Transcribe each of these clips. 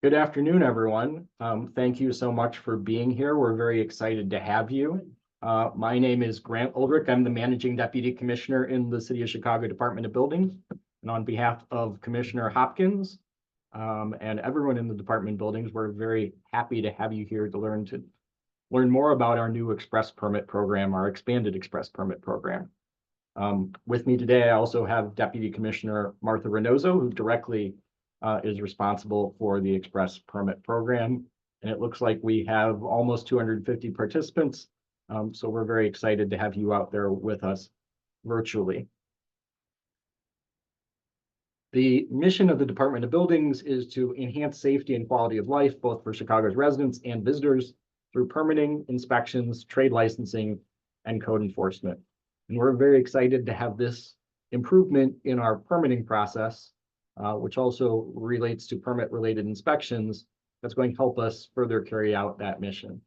Good afternoon, everyone. Thank you so much for being here. We're very excited to have you. My name is Grant Ulrich. I'm the Managing Deputy Commissioner in the City of Chicago Department of Buildings. And on behalf of Commissioner Hopkins and everyone in the Department of Buildings, we're very happy to have you here to learn more about our new Express Permit Program, our expanded Express Permit Program. With me today, I also have Deputy Commissioner Martha Reynoso, who directly is responsible for the Express Permit Program. And it looks like we have almost 250 participants. So we're very excited to have you out there with us virtually. The mission of the Department of Buildings is to enhance safety and quality of life, both for Chicago's residents and visitors, through permitting, inspections, trade licensing, and code enforcement. And we're very excited to have this improvement in our permitting process, which also relates to permit-related inspections, that's going to help us further carry out that mission.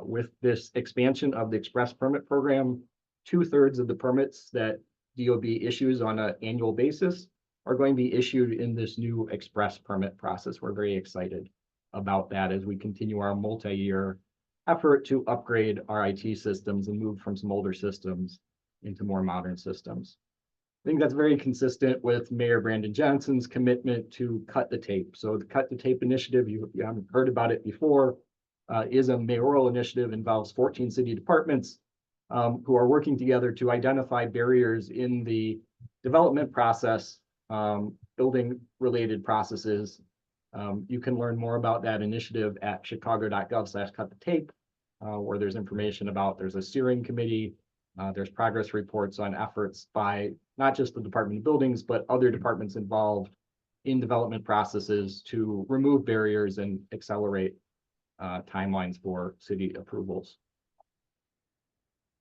With this expansion of the Express Permit Program, 2/3 of the permits that DOB issues on an annual basis are going to be issued in this new Express Permit process. We're very excited about that as we continue our multi-year effort to upgrade our IT systems and move from some older systems into more modern systems. I think that's very consistent with Mayor Brandon Johnson's commitment to cut the tape. So the Cut the Tape initiative, you haven't heard about it before, is a mayoral initiative, involves 14 city departments who are working together to identify barriers in the development process, building related processes. You can learn more about that initiative at chicago.gov/cutthetape, where there's information about, there's a steering committee, there's progress reports on efforts by not just the Department of Buildings, but other departments involved in development processes to remove barriers and accelerate timelines for city approvals.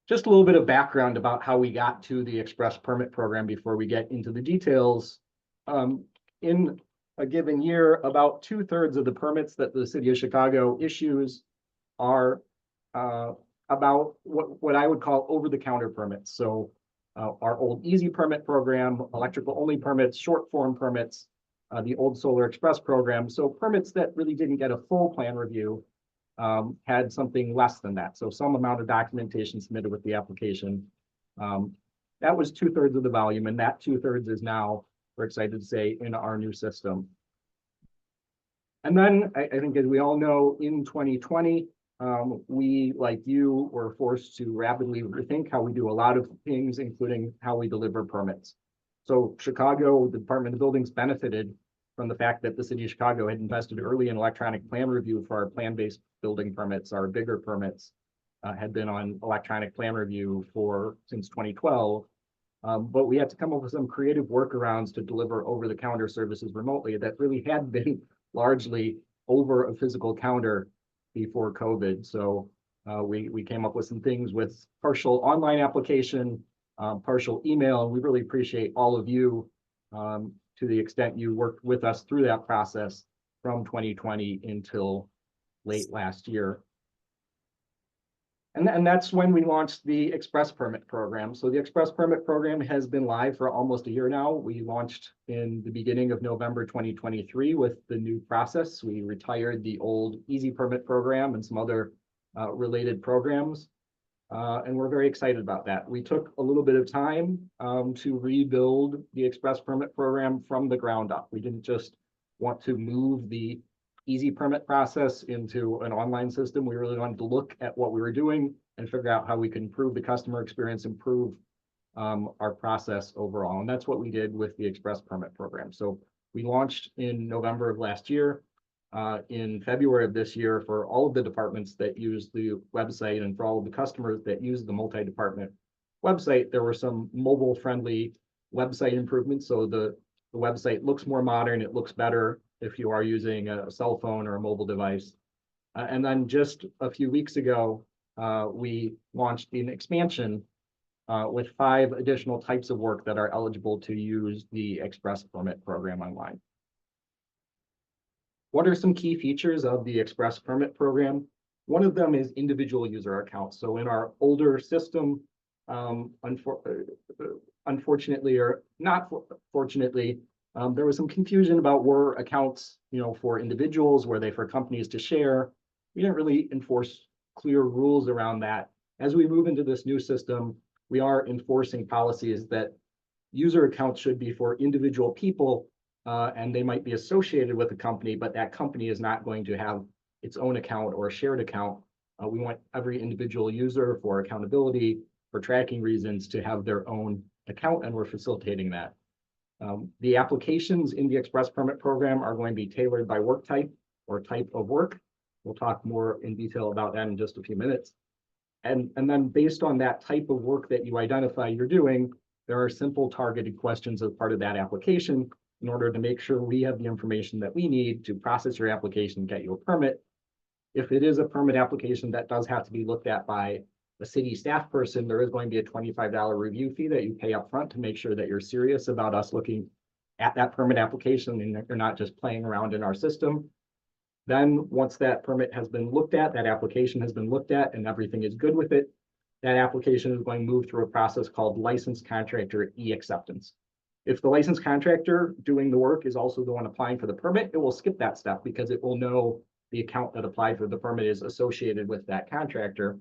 Just a little bit of background about how we got to the Express Permit Program before we get into the details. In a given year, about 2/3 of the permits that the City of Chicago issues are about what I would call over-the-counter permits. So our old easy permit program, electrical only permits, short form permits, the old solar express program. So permits that really didn't get a full plan review had something less than that. So some amount of documentation submitted with the application. That was 2/3 of the volume, and that 2/3 is now, we're excited to say, in our new system. And then I think, as we all know, in 2020, we, like you, were forced to rapidly rethink how we do a lot of things, including how we deliver permits. So Chicago, the Department of Buildings, benefited from the fact that the City of Chicago had invested early in electronic plan review for our plan-based building permits. Our bigger permits had been on electronic plan review since 2012. But we had to come up with some creative workarounds to deliver over-the-counter services remotely that really had been largely over a physical counter before COVID. So we came up with some things with partial online application, partial email, and we really appreciate all of you to the extent you worked with us through that process from 2020 until late last year. And that's when we launched the Express Permit Program. So the Express Permit Program has been live for almost a year now. We launched in the beginning of November 2023 with the new process. We retired the old Easy Permit Program and some other related programs. And we're very excited about that. We took a little bit of time to rebuild the Express Permit Program from the ground up. We didn't just want to move the easy permit process into an online system. We really wanted to look at what we were doing and figure out how we could improve the customer experience, improve our process overall. And that's what we did with the Express Permit Program. So we launched in November of last year. In February of this year, for all of the departments that use the website and for all of the customers that use the multi-department website, there were some mobile-friendly website improvements. So the website looks more modern, it looks better if you are using a cell phone or a mobile device. And then just a few weeks ago, we launched an expansion with 5 additional types of work that are eligible to use the Express Permit Program online. What are some key features of the Express Permit Program? One of them is individual user accounts. So in our older system, unfortunately or not fortunately, There was some confusion about were accounts, for individuals, were they for companies to share? We didn't really enforce clear rules around that. As we move into this new system, we are enforcing policies that user accounts should be for individual people, and they might be associated with a company, but that company is not going to have its own account or a shared account. We want every individual user, for accountability, for tracking reasons, to have their own account, and we're facilitating that. The applications in the Express Permit Program are going to be tailored by work type or type of work. We'll talk more in detail about that in just a few minutes. And then based on that type of work that you identify you're doing, there are simple targeted questions as part of that application in order to make sure we have the information that we need to process your application and get you a permit. If it is a permit application that does have to be looked at by a city staff person, there is going to be a $25 review fee that you pay up front to make sure that you're serious about us looking at that permit application and that you're not just playing around in our system. Then once that permit has been looked at, that application has been looked at, and everything is good with it, that application is going to move through a process called licensed contractor e-acceptance. If the licensed contractor doing the work is also the one applying for the permit, it will skip that step because it will know the account that applied for the permit is associated with that contractor.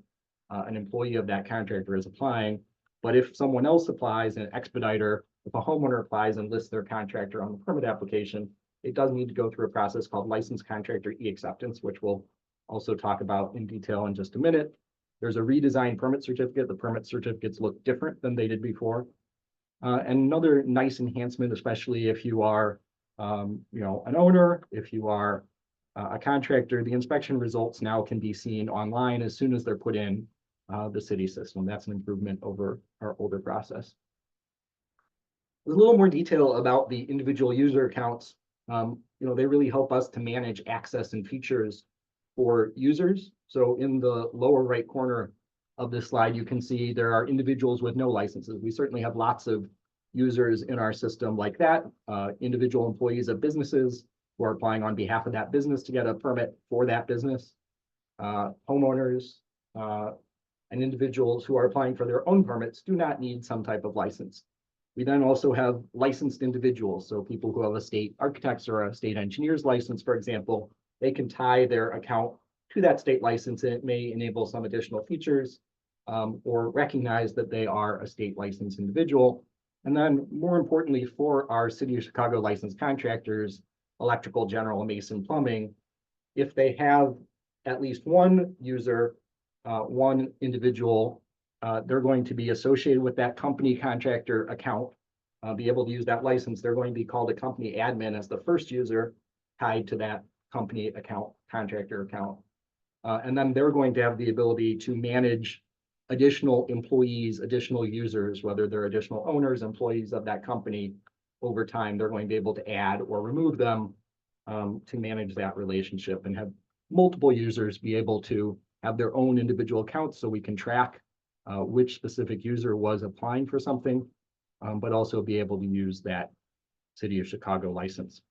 An employee of that contractor is applying. But if someone else applies, an expediter, if a homeowner applies and lists their contractor on the permit application, it does need to go through a process called licensed contractor e-acceptance, which we'll also talk about in detail in just a minute. There's a redesigned permit certificate. The permit certificates look different than they did before. And another nice enhancement, especially if you are, an owner, if you are a contractor, the inspection results now can be seen online as soon as they're put in the city system. That's an improvement over our older process. There's a little more detail about the individual user accounts. They really help us to manage access and features for users. So in the lower right corner of this slide, you can see there are individuals with no licenses. We certainly have lots of users in our system like that, individual employees of businesses who are applying on behalf of that business to get a permit for that business, homeowners, and individuals who are applying for their own permits do not need some type of license. We then also have licensed individuals, so people who have a state architect's or a state engineer's license, for example, they can tie their account to that state license, and it may enable some additional features or recognize that they are a state licensed individual. And then more importantly, for our City of Chicago licensed contractors, electrical, general, mason, plumbing, if they have at least one user, one individual, they're going to be associated with that company contractor account, be able to use that license. They're going to be called a company admin as the first user tied to that company account, contractor account. And then they're going to have the ability to manage additional employees, additional users, whether they're additional owners, employees of that company. Over time, they're going to be able to add or remove them to manage that relationship and have multiple users be able to have their own individual accounts so we can track which specific user was applying for something, but also be able to use that City of Chicago license.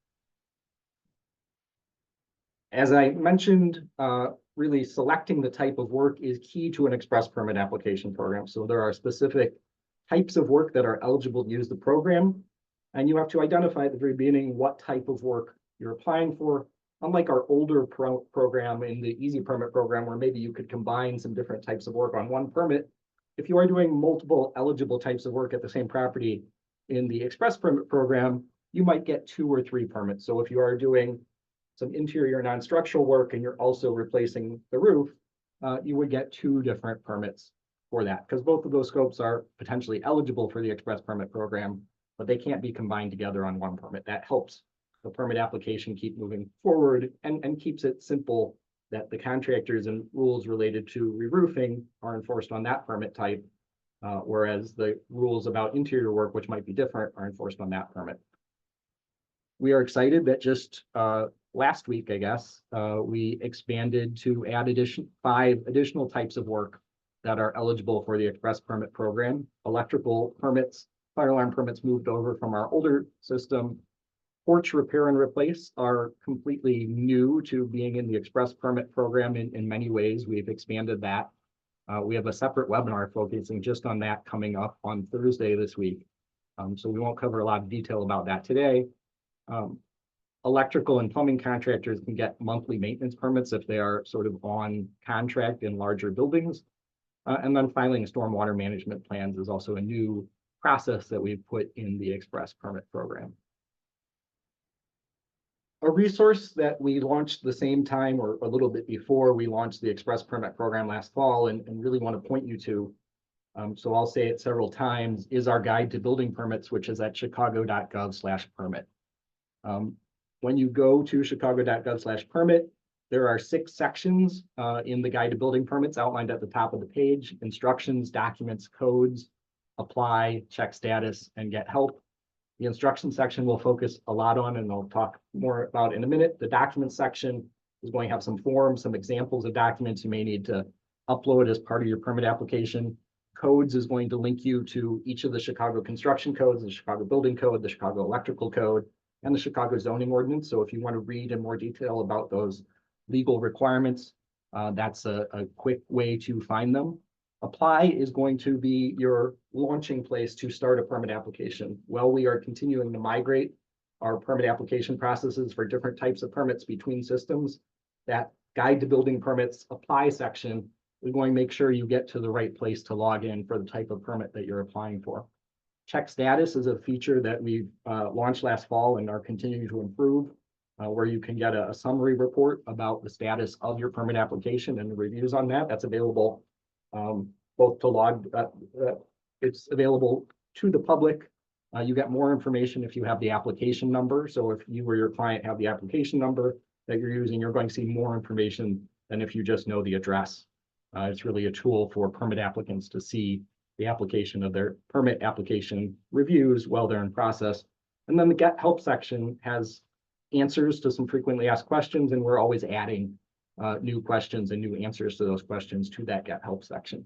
As I mentioned, really selecting the type of work is key to an express permit application program. So there are specific types of work that are eligible to use the program, and you have to identify at the very beginning what type of work you're applying for. Unlike our older program in the Easy Permit program, where maybe you could combine some different types of work on one permit, if you are doing multiple eligible types of work at the same property in the Express Permit program, you might get 2 or 3 permits. So if you are doing some interior non-structural work and you're also replacing the roof, you would get 2 different permits for that, because both of those scopes are potentially eligible for the Express Permit program, but they can't be combined together on one permit. That helps the permit application keep moving forward and keeps it simple that the contractors and rules related to re-roofing are enforced on that permit type, whereas the rules about interior work, which might be different, are enforced on that permit. We are excited that just last week, I guess, we expanded to add 5 additional types of work that are eligible for the Express Permit program. Electrical permits, fire alarm permits moved over from our older system. Porch repair and replace are completely new to being in the Express Permit program in many ways. We've expanded that. We have a separate webinar focusing just on that coming up on Thursday this week. So we won't cover a lot of detail about that today. Electrical and plumbing contractors can get monthly maintenance permits if they are sort of on contract in larger buildings. And then filing stormwater management plans is also a new process that we've put in the express permit program. A resource that we launched the same time or a little bit before we launched the express permit program last fall and really want to point you to, so I'll say it several times, is our guide to building permits, which is at chicago.gov/permit. When you go to chicago.gov/permit, there are 6 sections in the guide to building permits outlined at the top of the page: instructions, documents, codes, apply, check status, and get help. The instruction section will focus a lot on, and I'll talk more about in a minute. The document section is going to have some forms, some examples of documents you may need to upload as part of your permit application. Codes is going to link you to each of the Chicago construction codes, the Chicago building code, the Chicago electrical code, and the Chicago zoning ordinance. So if you want to read in more detail about those legal requirements, that's a quick way to find them. Apply is going to be your launching place to start a permit application. While we are continuing to migrate our permit application processes for different types of permits between systems, that guide to building permits apply section is going to make sure you get to the right place to log in for the type of permit that you're applying for. Check status is a feature that we launched last fall and are continuing to improve, where you can get a summary report about the status of your permit application and the reviews on that. That's available both to log, it's available to the public. You get more information if you have the application number. So if you or your client have the application number that you're using, you're going to see more information than if you just know the address. It's really a tool for permit applicants to see the application of their permit application reviews while they're in process. And then the Get Help section has answers to some frequently asked questions, and we're always adding new questions and new answers to those questions to that Get Help section.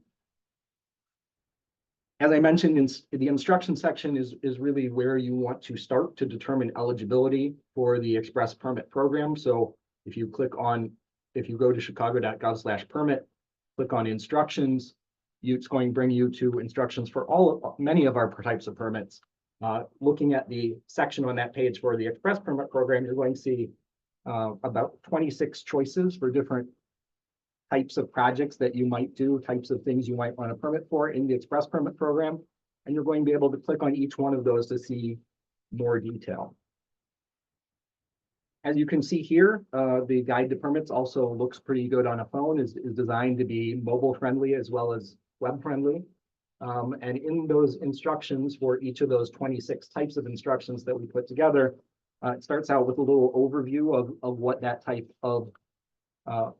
As I mentioned, the instruction section is really where you want to start to determine eligibility for the express permit program. So if you go to chicago.gov/permit, click on instructions, it's going to bring you to instructions for many of our types of permits. Looking at the section on that page for the express permit program, you're going to see about 26 choices for different types of projects that you might do, types of things you might want a permit for in the express permit program. And you're going to be able to click on each one of those to see more detail. As you can see here, the guide to permits also looks pretty good on a phone, is designed to be mobile friendly as well as web friendly. And in those instructions for each of those 26 types of instructions that we put together, it starts out with a little overview of what that type of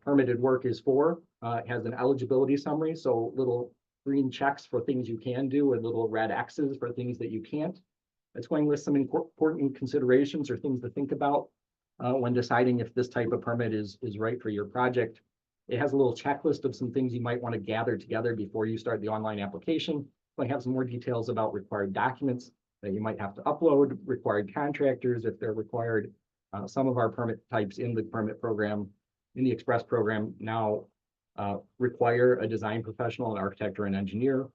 permitted work is for. It has an eligibility summary, so little green checks for things you can do and little red X's for things that you can't. It's going to list some important considerations or things to think about when deciding if this type of permit is right for your project. It has a little checklist of some things you might want to gather together before you start the online application. I have some more details about required documents that you might have to upload, required contractors if they're required. Some of our permit types in the permit program, in the express program now require a design professional, an architect or an engineer.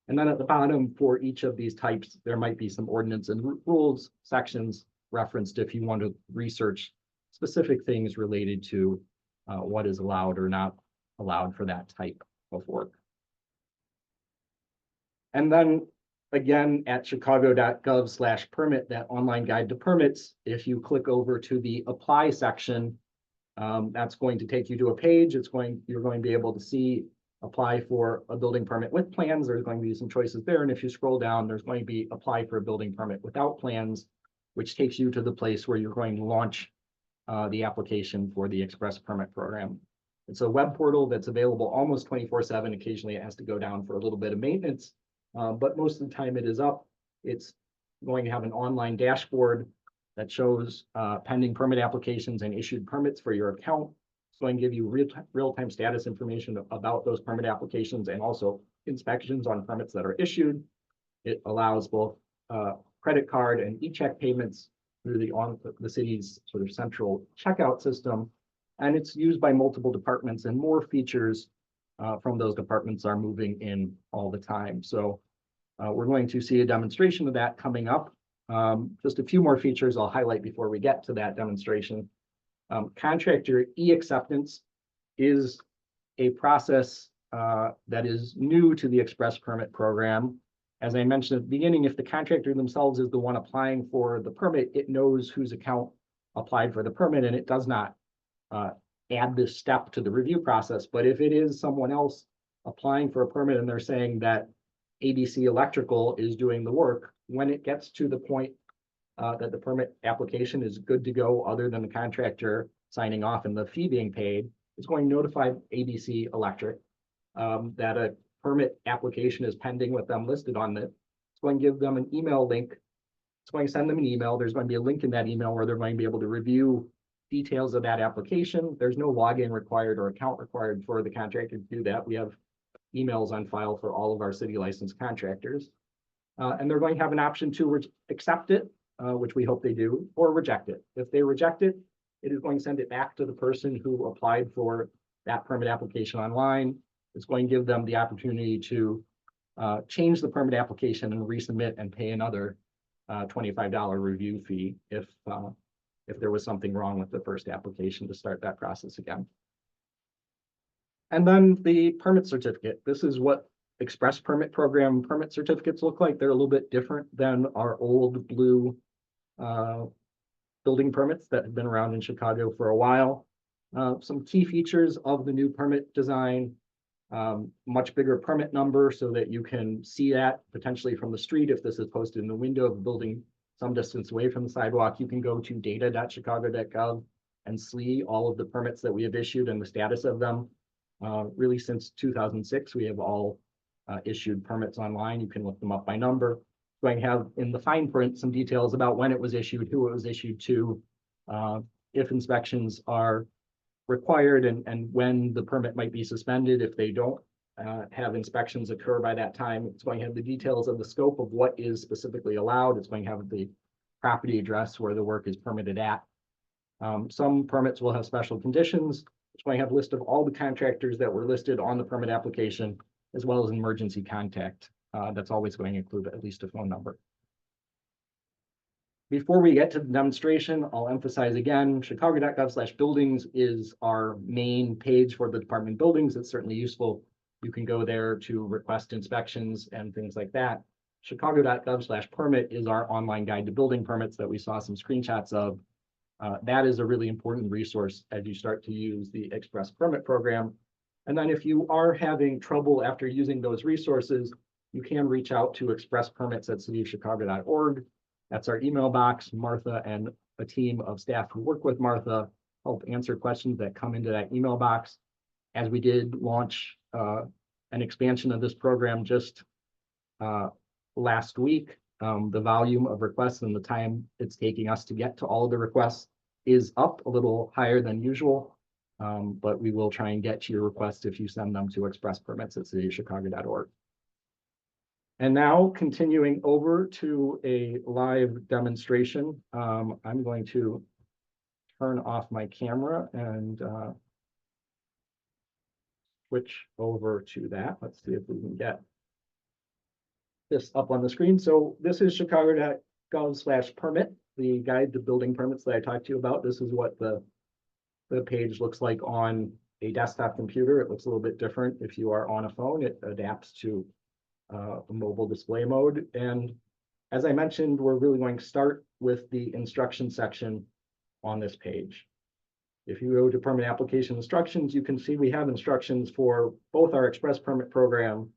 And then at the bottom for each of these types, there might be some ordinance and rules sections referenced if you want to research specific things related to what is allowed or not allowed for that type of work. And then again, at chicago.gov/permit, that online guide to permits, if you click over to the apply section, that's going to take you to a page. You're going to be able to see apply for a building permit with plans. There's going to be some choices there. And if you scroll down, there's going to be apply for a building permit without plans, which takes you to the place where you're going to launch the application for the express permit program. It's a web portal that's available almost 24/7. Occasionally it has to go down for a little bit of maintenance, but most of the time it is up. It's going to have an online dashboard that shows pending permit applications and issued permits for your account. It's going to give you real-time status information about those permit applications and also inspections on permits that are issued. It allows both credit card and e-check payments through the city's sort of central checkout system. And it's used by multiple departments, and more features from those departments are moving in all the time. So we're going to see a demonstration of that coming up Just a few more features I'll highlight before we get to that demonstration. Contractor e-acceptance is a process that is new to the express permit program. As I mentioned at the beginning, if the contractor themselves is the one applying for the permit, it knows whose account applied for the permit, and it does not add this step to the review process. But if it is someone else applying for a permit and they're saying that ABC Electrical is doing the work, when it gets to the point that the permit application is good to go, other than the contractor signing off and the fee being paid, it's going to notify ABC Electric that a permit application is pending with them listed on it. It's going to give them an email link. It's going to send them an email. There's going to be a link in that email where they're going to be able to review details of that application. There's no login required or account required for the contractor to do that. We have emails on file for all of our city licensed contractors. And they're going to have an option to accept it, which we hope they do, or reject it. If they reject it, it is going to send it back to the person who applied for that permit application online. It's going to give them the opportunity to change the permit application and resubmit and pay another $25 review fee if there was something wrong with the first application, to start that process again. And then the permit certificate. This is what express permit program permit certificates look like. They're a little bit different than our old blue building permits that have been around in Chicago for a while. Some key features of the new permit design: much bigger permit number so that you can see that potentially from the street. If this is posted in the window of a building some distance away from the sidewalk, you can go to data.chicago.gov and see all of the permits that we have issued and the status of them. Really, since 2006, we have all issued permits online. You can look them up by number. Going to have in the fine print some details about when it was issued, who it was issued to, if inspections are required, and when the permit might be suspended if they don't have inspections occur by that time. It's going to have the details of the scope of what is specifically allowed. It's going to have the property address where the work is permitted at. Some permits will have special conditions. It's going to have a list of all the contractors that were listed on the permit application, as well as an emergency contact. That's always going to include at least a phone number. Before we get to the demonstration, I'll emphasize again, chicago.gov/buildings is our main page for the department buildings. It's certainly useful. You can go there to request inspections and things like that. Chicago.gov/permit is our online guide to building permits that we saw some screenshots of. That is a really important resource as you start to use the express permit program. And then if you are having trouble after using those resources, you can reach out to expresspermits@cityofchicago.org. That's our email box. Martha and a team of staff who work with Martha help answer questions that come into that email box. As we did launch an expansion of this program just last week, the volume of requests and the time it's taking us to get to all of the requests is up a little higher than usual, but we will try and get to your requests if you send them to expresspermits@cityofchicago.org. And now, continuing over to a live demonstration, I'm going to turn off my camera and switch over to that. Let's see if we can get this up on the screen. So this is chicago.gov/permit, the guide to building permits that I talked to you about. This is what the page looks like on a desktop computer. It looks a little bit different if you are on a phone. It adapts to a mobile display mode. And as I mentioned, we're really going to start with the instruction section on this page. If you go to permit application instructions, you can see we have instructions for both our express permit program,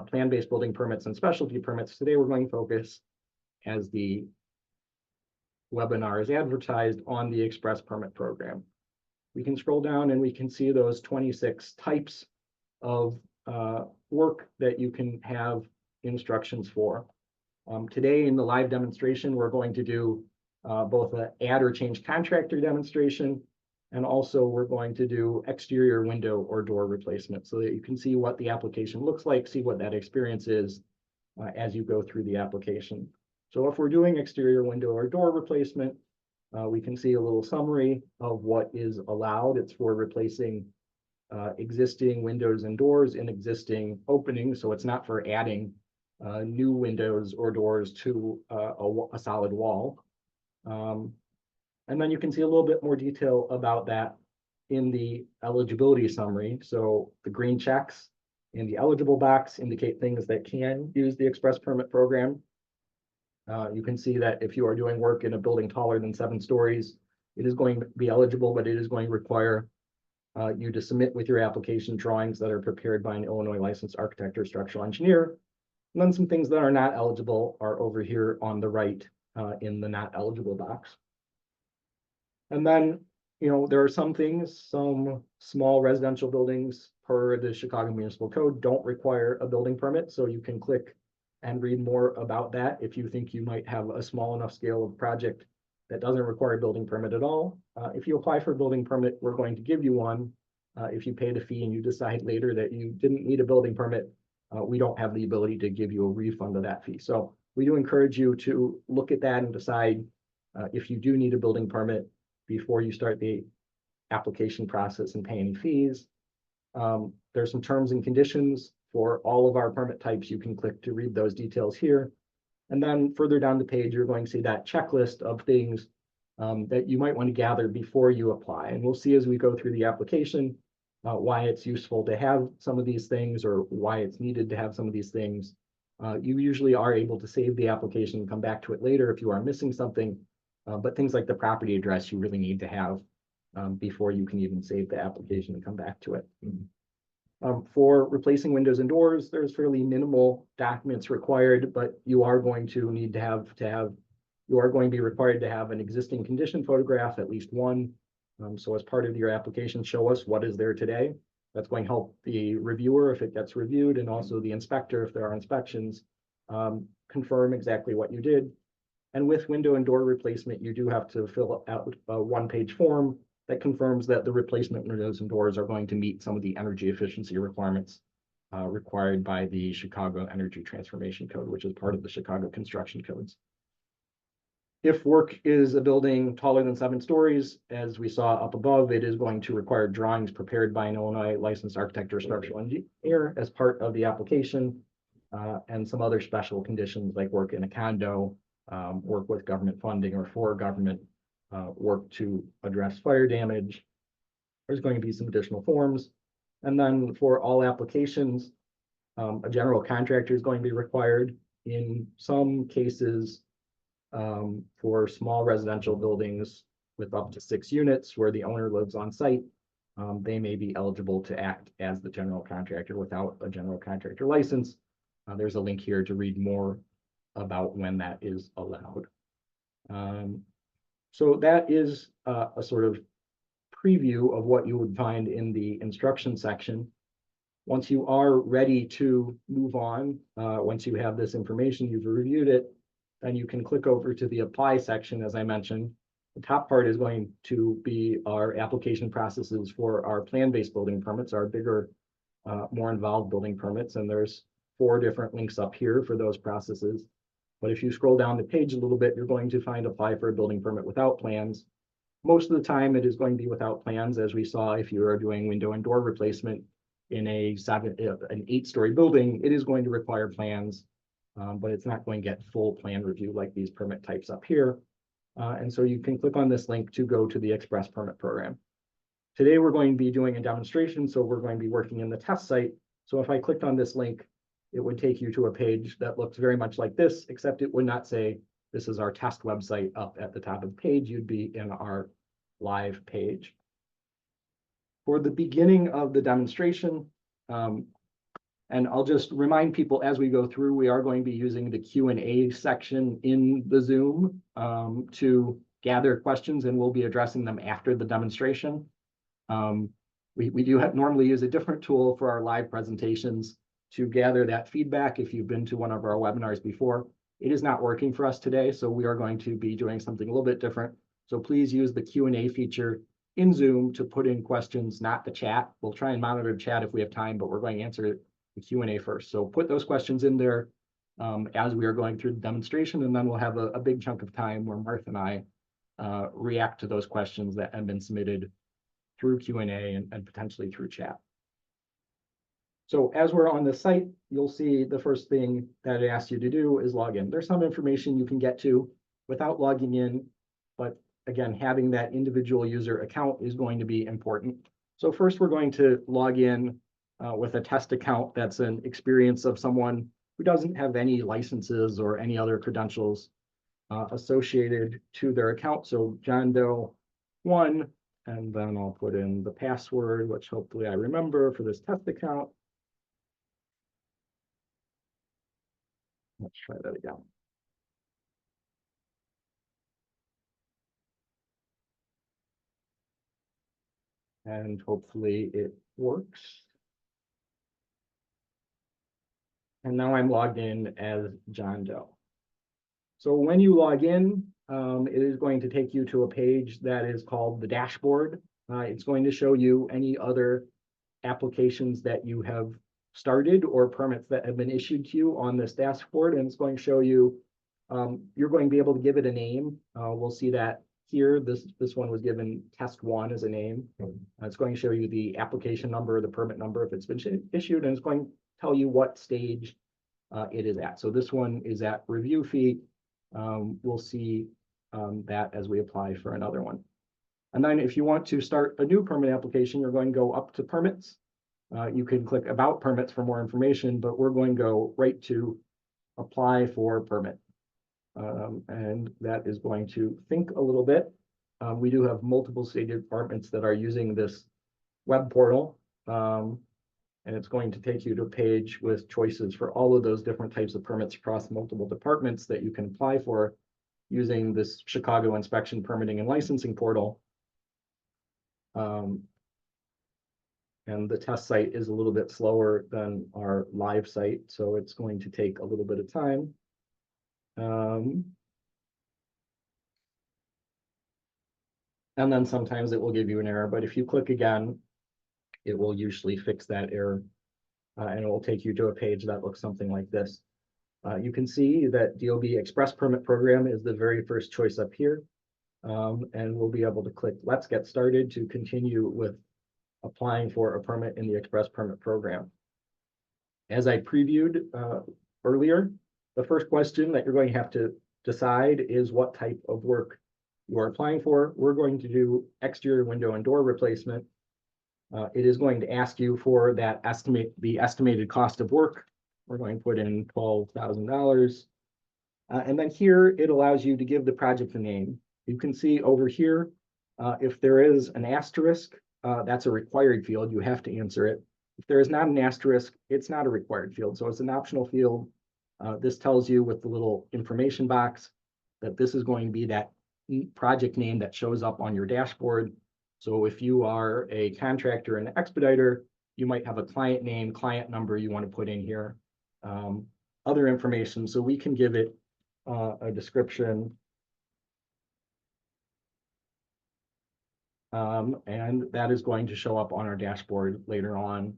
plan-based building permits, and specialty permits. Today, we're going to focus, as the webinar is advertised, on the express permit program. We can scroll down and we can see those 26 types of work that you can have instructions for. Today in the live demonstration, we're going to do both an add or change contractor demonstration, and also we're going to do exterior window or door replacement so that you can see what the application looks like, see what that experience is as you go through the application. So if we're doing exterior window or door replacement, we can see a little summary of what is allowed. It's for replacing existing windows and doors in existing openings. So it's not for adding new windows or doors to a solid wall. And then you can see a little bit more detail about that in the eligibility summary. So the green checks in the eligible box indicate things that can use the express permit program. You can see that if you are doing work in a building taller than 7 stories, it is going to be eligible, but it is going to require you to submit with your application drawings that are prepared by an Illinois licensed architect or structural engineer. And then some things that are not eligible are over here on the right in the not eligible box. And then, there are some things, some small residential buildings per the Chicago Municipal Code don't require a building permit. So you can click and read more about that if you think you might have a small enough scale of project that doesn't require a building permit at all. If you apply for a building permit, we're going to give you one. If you pay the fee and you decide later that you didn't need a building permit, we don't have the ability to give you a refund of that fee. So we do encourage you to look at that and decide if you do need a building permit before you start the application process and pay any fees. There's some terms and conditions for all of our permit types. You can click to read those details here. And then further down the page, you're going to see that checklist of things that you might want to gather before you apply. And we'll see as we go through the application why it's useful to have some of these things or why it's needed to have some of these things. You usually are able to save the application and come back to it later if you are missing something. But things like the property address you really need to have before you can even save the application and come back to it. For replacing windows and doors, there's fairly minimal documents required, but you are going to need to have, you are going to be required to have an existing condition photograph, at least one. So as part of your application, show us what is there today. That's going to help the reviewer if it gets reviewed, and also the inspector if there are inspections, confirm exactly what you did. And with window and door replacement, you do have to fill out a 1-page form that confirms that the replacement windows and doors are going to meet some of the energy efficiency requirements required by the Chicago Energy Transformation Code, which is part of the Chicago construction codes. If work is a building taller than 7 stories, as we saw up above, it is going to require drawings prepared by an Illinois licensed architect or structural engineer as part of the application, and some other special conditions like work in a condo, work with government funding or for government, work to address fire damage. There's going to be some additional forms. And then for all applications, a general contractor is going to be required. In some cases, for small residential buildings with up to 6 units where the owner lives on site, they may be eligible to act as the general contractor without a general contractor license. There's a link here to read more about when that is allowed. So that is a sort of preview of what you would find in the instruction section. Once you are ready to move on, once you have this information, you've reviewed it, then you can click over to the apply section, as I mentioned. The top part is going to be our application processes for our plan-based building permits, our bigger, more involved building permits. And there's 4 different links up here for those processes. But if you scroll down the page a little bit, you're going to find apply for a building permit without plans. Most of the time it is going to be without plans, as we saw if you are doing window and door replacement in an 8-story building, it is going to require plans, but it's not going to get full plan review like these permit types up here. And so you can click on this link to go to the express permit program. Today we're going to be doing a demonstration, so we're going to be working in the test site. So if I clicked on this link, it would take you to a page that looks very much like this, except it would not say, this is our test website up at the top of the page. You'd be in our live page. For the beginning of the demonstration, and I'll just remind people as we go through, we are going to be using the Q&A section in the Zoom to gather questions, and we'll be addressing them after the demonstration. We do normally use a different tool for our live presentations to gather that feedback. If you've been to one of our webinars before, it is not working for us today, so we are going to be doing something a little bit different. So please use the Q&A feature in Zoom to put in questions, not the chat. We'll try and monitor the chat if we have time, but we're going to answer the Q&A first. So put those questions in there as we are going through the demonstration, and then we'll have a big chunk of time where Martha and I react to those questions that have been submitted through Q&A and potentially through chat. So as we're on the site, you'll see the first thing that it asks you to do is log in. There's some information you can get to without logging in, but again, having that individual user account is going to be important. So first we're going to log in with a test account that's an experience of someone who doesn't have any licenses or any other credentials associated to their account. So John Doe 1, and then I'll put in the password, which hopefully I remember for this test account. Let's try that again. And hopefully it works. And now I'm logged in as John Doe. So when you log in, it is going to take you to a page that is called the dashboard. It's going to show you any other applications that you have started or permits that have been issued to you on this dashboard, and it's going to show you, you're going to be able to give it a name. We'll see that here. This one was given test 1 as a name. It's going to show you the application number, the permit number if it's been issued, and it's going to tell you what stage it is at. So this one is at review fee. We'll see that as we apply for another one. And then if you want to start a new permit application, you're going to go up to permits. You can click about permits for more information, but we're going to go right to apply for permit. And that is going to think a little bit. We do have multiple state departments that are using this web portal. And it's going to take you to a page with choices for all of those different types of permits across multiple departments that you can apply for using this Chicago Inspection, Permitting, and Licensing portal. And the test site is a little bit slower than our live site, so it's going to take a little bit of time. And then sometimes it will give you an error, but if you click again, it will usually fix that error, and it will take you to a page that looks something like this. You can see that DOB Express Permit Program is the very first choice up here, and we'll be able to click Let's Get Started to continue with applying for a permit in the Express Permit Program. As I previewed earlier, the first question that you're going to have to decide is what type of work you are applying for. We're going to do exterior window and door replacement. It is going to ask you for that the estimated cost of work. We're going to put in $12,000. And then here, it allows you to give the project a name. You can see over here, if there is an asterisk, that's a required field. You have to answer it. If there is not an asterisk, it's not a required field. So it's an optional field. This tells you with the little information box that this is going to be that project name that shows up on your dashboard. So if you are a contractor and expediter, you might have a client name, client number you want to put in here, other information. So we can give it a description. And that is going to show up on our dashboard later on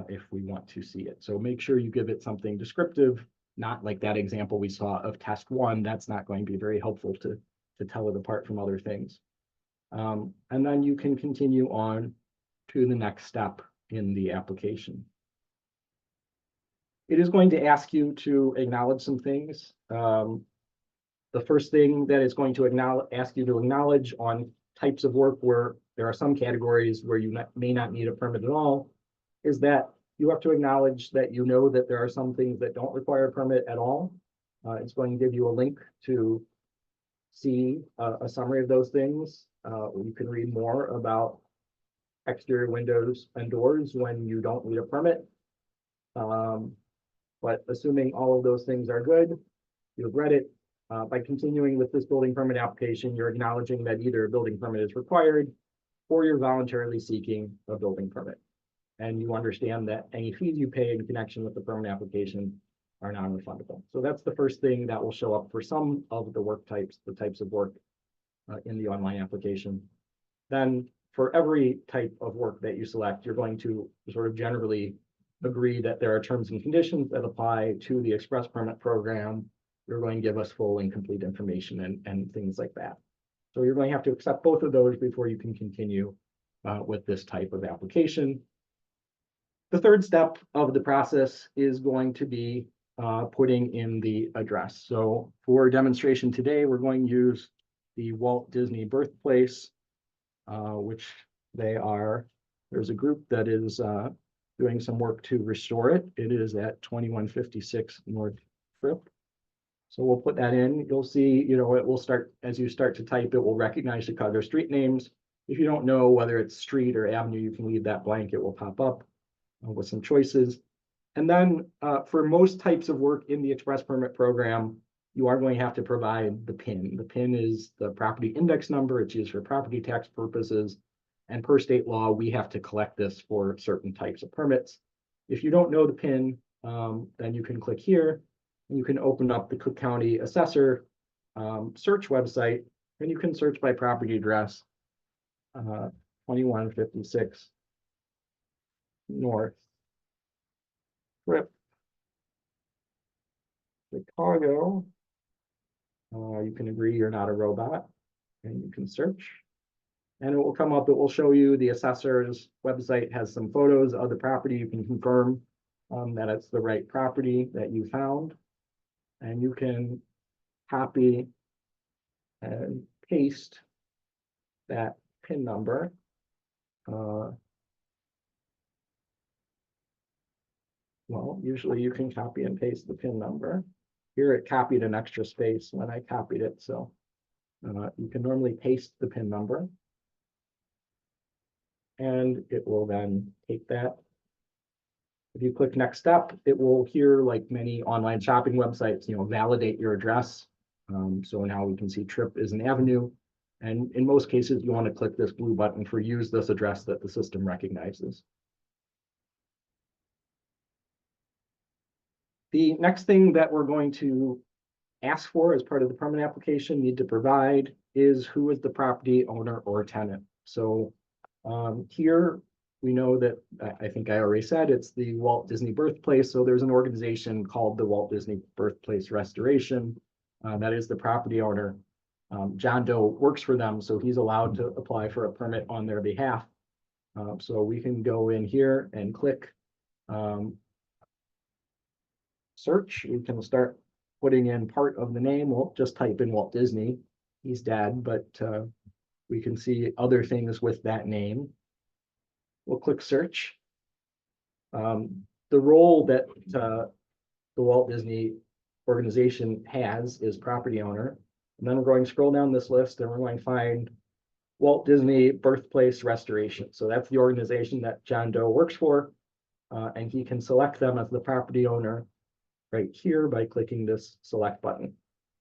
if we want to see it. So make sure you give it something descriptive, not like that example we saw of test 1. That's not going to be very helpful to tell it apart from other things. And then you can continue on to the next step in the application. It is going to ask you to acknowledge some things. The first thing that it's going to ask you to acknowledge on types of work where there are some categories where you may not need a permit at all is that you have to acknowledge that you know that there are some things that don't require a permit at all. It's going to give you a link to see a summary of those things. You can read more about exterior windows and doors when you don't need a permit. But assuming all of those things are good, you've read it. By continuing with this building permit application, you're acknowledging that either a building permit is required or you're voluntarily seeking a building permit. And you understand that any fees you pay in connection with the permit application are non-refundable. So that's the first thing that will show up for some of the work types, the types of work in the online application. Then for every type of work that you select, you're going to sort of generally agree that there are terms and conditions that apply to the express permit program. You're going to give us full and complete information and things like that. So you're going to have to accept both of those before you can continue with this type of application. The third step of the process is going to be putting in the address. So for demonstration today, we're going to use the Walt Disney birthplace, which there's a group that is doing some work to restore it. It is at 2156 North Fripp. So we'll put that in. You'll see, it will start, as you start to type, it will recognize Chicago street names. If you don't know whether it's street or avenue, you can leave that blank. It will pop up with some choices. And then for most types of work in the express permit program, you are going to have to provide the PIN. The PIN is the property index number. It's used for property tax purposes. And per state law, we have to collect this for certain types of permits. If you don't know the PIN, then you can click here and you can open up the Cook County Assessor search website, and you can search by property address 2156 North Fripp, Chicago. You can agree you're not a robot, and you can search. And it will come up, it will show you the assessor's website has some photos of the property. You can confirm that it's the right property that you found. And you can copy and paste that PIN number. Well, usually you can copy and paste the PIN number. Here it copied an extra space when I copied it, so you can normally paste the PIN number. And it will then take that. If you click next step, it will here, like many online shopping websites, validate your address. So now we can see Tripp is an avenue. And in most cases, you want to click this blue button for use this address that the system recognizes. The next thing that we're going to ask for as part of the permit application, need to provide, is who is the property owner or tenant. So here we know that, I think I already said, it's the Walt Disney birthplace. So there's an organization called the Walt Disney Birthplace Restoration. That is the property owner. John Doe works for them, so he's allowed to apply for a permit on their behalf. So we can go in here and click search. We can start putting in part of the name. We'll just type in Walt Disney. He's dead, but we can see other things with that name. We'll click search. The role that the Walt Disney organization has is property owner. And then we're going to scroll down this list and we're going to find Walt Disney Birthplace Restoration. So that's the organization that John Doe works for. And he can select them as the property owner right here by clicking this select button.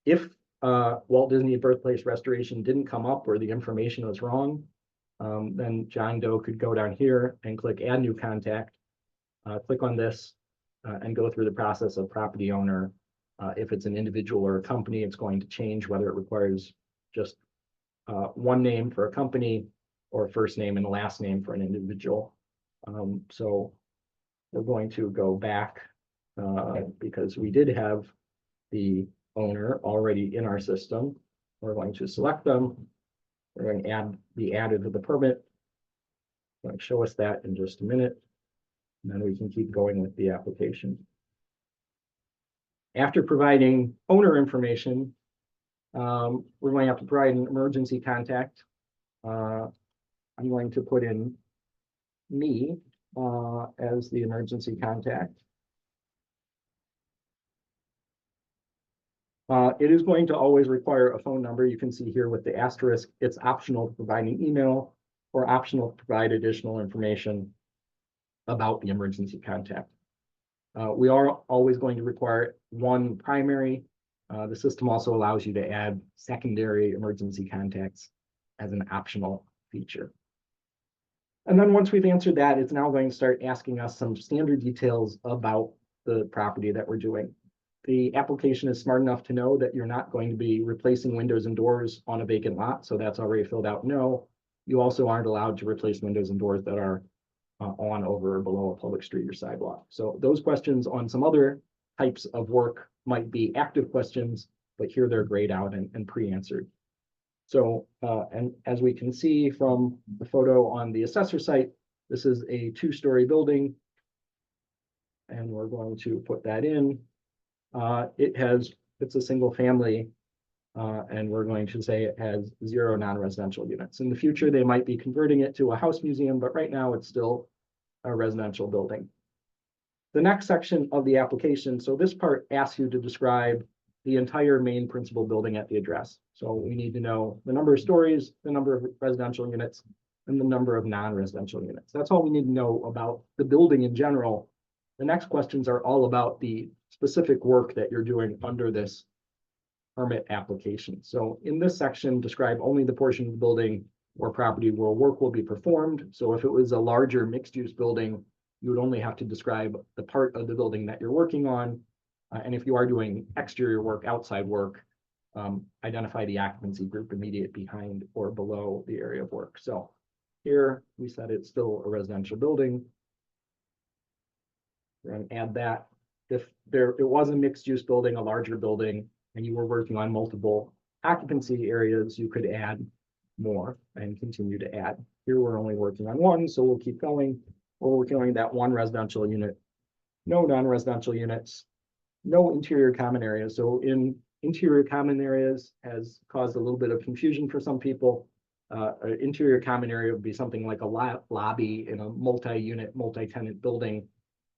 If Walt Disney Birthplace Restoration didn't come up or the information was wrong, then John Doe could go down here and click add new contact, click on this and go through the process of property owner. If it's an individual or a company, it's going to change whether it requires just one name for a company or a first name and a last name for an individual. So we're going to go back because we did have the owner already in our system. We're going to select them. We're going to be added to the permit. Going to show us that in just a minute. And then we can keep going with the application. After providing owner information, we're going to have to provide an emergency contact. I'm going to put in me as the emergency contact. It is going to always require a phone number. You can see here with the asterisk, it's optional to provide an email or optional to provide additional information about the emergency contact. We are always going to require one primary. The system also allows you to add secondary emergency contacts as an optional feature. And then once we've answered that, it's now going to start asking us some standard details about the property that we're doing. The application is smart enough to know that you're not going to be replacing windows and doors on a vacant lot, so that's already filled out no. You also aren't allowed to replace windows and doors that are on, over, or below a public street or sidewalk. So those questions on some other types of work might be active questions, but here they're grayed out and pre-answered. So, and as we can see from the photo on the assessor site, this is a two-story building. and we're going to put that in. It's a single family, and we're going to say it has 0 non-residential units. In the future, they might be converting it to a house museum, but right now it's still a residential building. The next section of the application, so this part asks you to describe the entire main principal building at the address. So we need to know the number of stories, the number of residential units, and the number of non-residential units. That's all we need to know about the building in general. The next questions are all about the specific work that you're doing under this permit application. So in this section, describe only the portion of the building or property where work will be performed. So if it was a larger mixed-use building, you would only have to describe the part of the building that you're working on. And if you are doing exterior work, outside work, identify the occupancy group immediate behind or below the area of work. So here we said it's still a residential building. We're going to add that. If it was a mixed-use building, a larger building, and you were working on multiple occupancy areas, you could add more and continue to add. Here we're only working on one, so we'll keep going. We're working on that one residential unit, no non-residential units, no interior common areas. So in interior common areas has caused a little bit of confusion for some people. An interior common area would be something like a lobby in a multi-unit, multi-tenant building.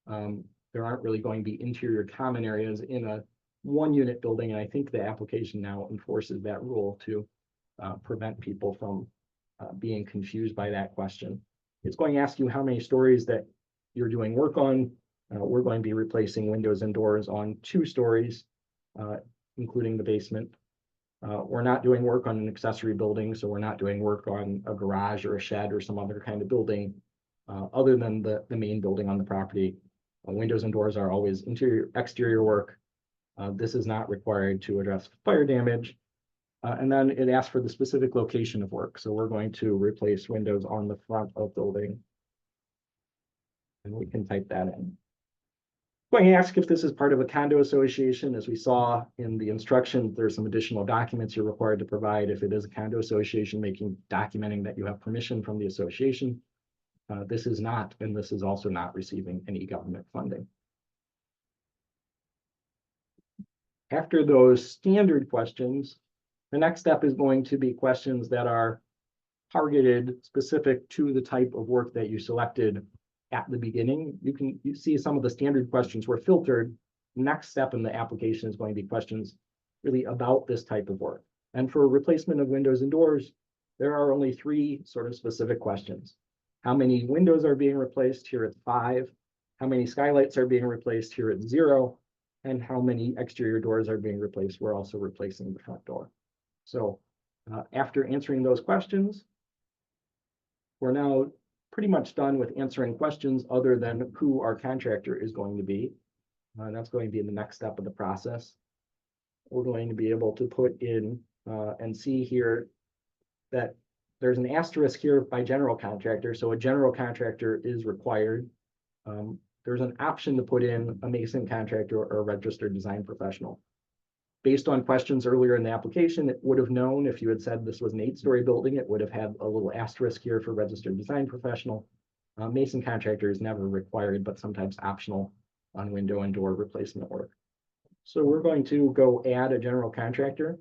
There aren't really going to be interior common areas in a one-unit building, and I think the application now enforces that rule to prevent people from being confused by that question. It's going to ask you how many stories that you're doing work on. We're going to be replacing windows and doors on 2 stories, including the basement. We're not doing work on an accessory building, so we're not doing work on a garage or a shed or some other kind of building other than the main building on the property. Windows and doors are always exterior work. This is not required to address fire damage. And then it asks for the specific location of work. So we're going to replace windows on the front of building. And we can type that in. I'm going to ask if this is part of a condo association. As we saw in the instructions, there's some additional documents you're required to provide if it is a condo association, documenting that you have permission from the association. This is not, and this is also not receiving any government funding. After those standard questions, the next step is going to be questions that are targeted specific to the type of work that you selected at the beginning. You see some of the standard questions were filtered. The next step in the application is going to be questions really about this type of work. And for replacement of windows and doors, there are only 3 sort of specific questions. How many windows are being replaced? Here it's 5. How many skylights are being replaced? Here it's 0. And how many exterior doors are being replaced? We're also replacing the front door. So after answering those questions, we're now pretty much done with answering questions other than who our contractor is going to be. That's going to be the next step of the process. We're going to be able to put in and see here that there's an asterisk here by general contractor. So a general contractor is required. There's an option to put in a mason contractor or a registered design professional. Based on questions earlier in the application, it would have known if you had said this was an 8-story building, it would have had a little asterisk here for registered design professional. Mason contractor is never required, but sometimes optional on window and door replacement work. So we're going to go add a general contractor.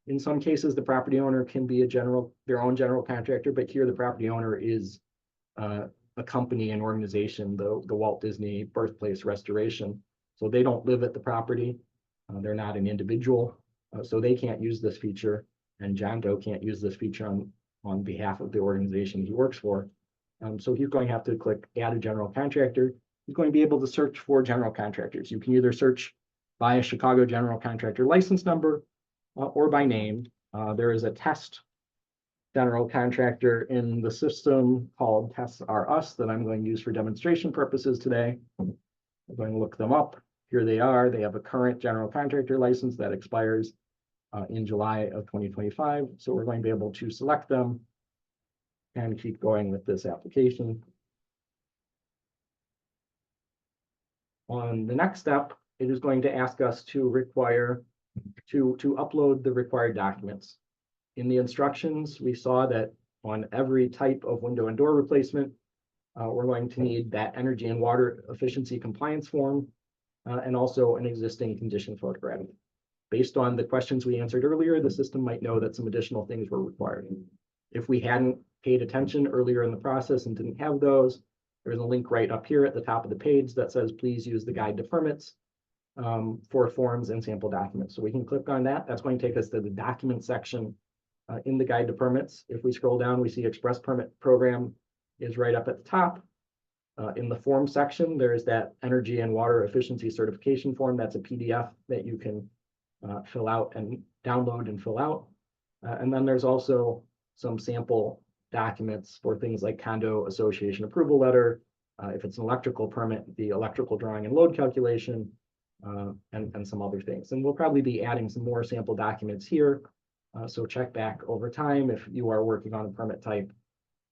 In some cases, the property owner can be their own general contractor, but here the property owner is a company, an organization, the Walt Disney Birthplace Restoration. So they don't live at the property. They're not an individual, so they can't use this feature, and John Doe can't use this feature on behalf of the organization he works for. So he's going to have to click add a general contractor. He's going to be able to search for general contractors. You can either search by a Chicago general contractor license number or by name. There is a test general contractor in the system called Tests Are Us that I'm going to use for demonstration purposes today. I'm going to look them up. Here they are. They have a current general contractor license that expires in July of 2025. So we're going to be able to select them and keep going with this application. On the next step, it is going to ask us to upload the required documents. In the instructions, we saw that on every type of window and door replacement, We're going to need that energy and water efficiency compliance form, and also an existing condition photograph. Based on the questions we answered earlier, the system might know that some additional things were required. If we hadn't paid attention earlier in the process and didn't have those, there's a link right up here at the top of the page that says, please use the guide to permits for forms and sample documents. So we can click on that. That's going to take us to the document section in the guide to permits. If we scroll down, we see express permit program is right up at the top. In the form section, there's that energy and water efficiency certification form. That's a PDF that you can fill out and download and fill out. And then there's also some sample documents for things like condo association approval letter. If it's an electrical permit, the electrical drawing and load calculation, and some other things. And we'll probably be adding some more sample documents here. So check back over time if you are working on a permit type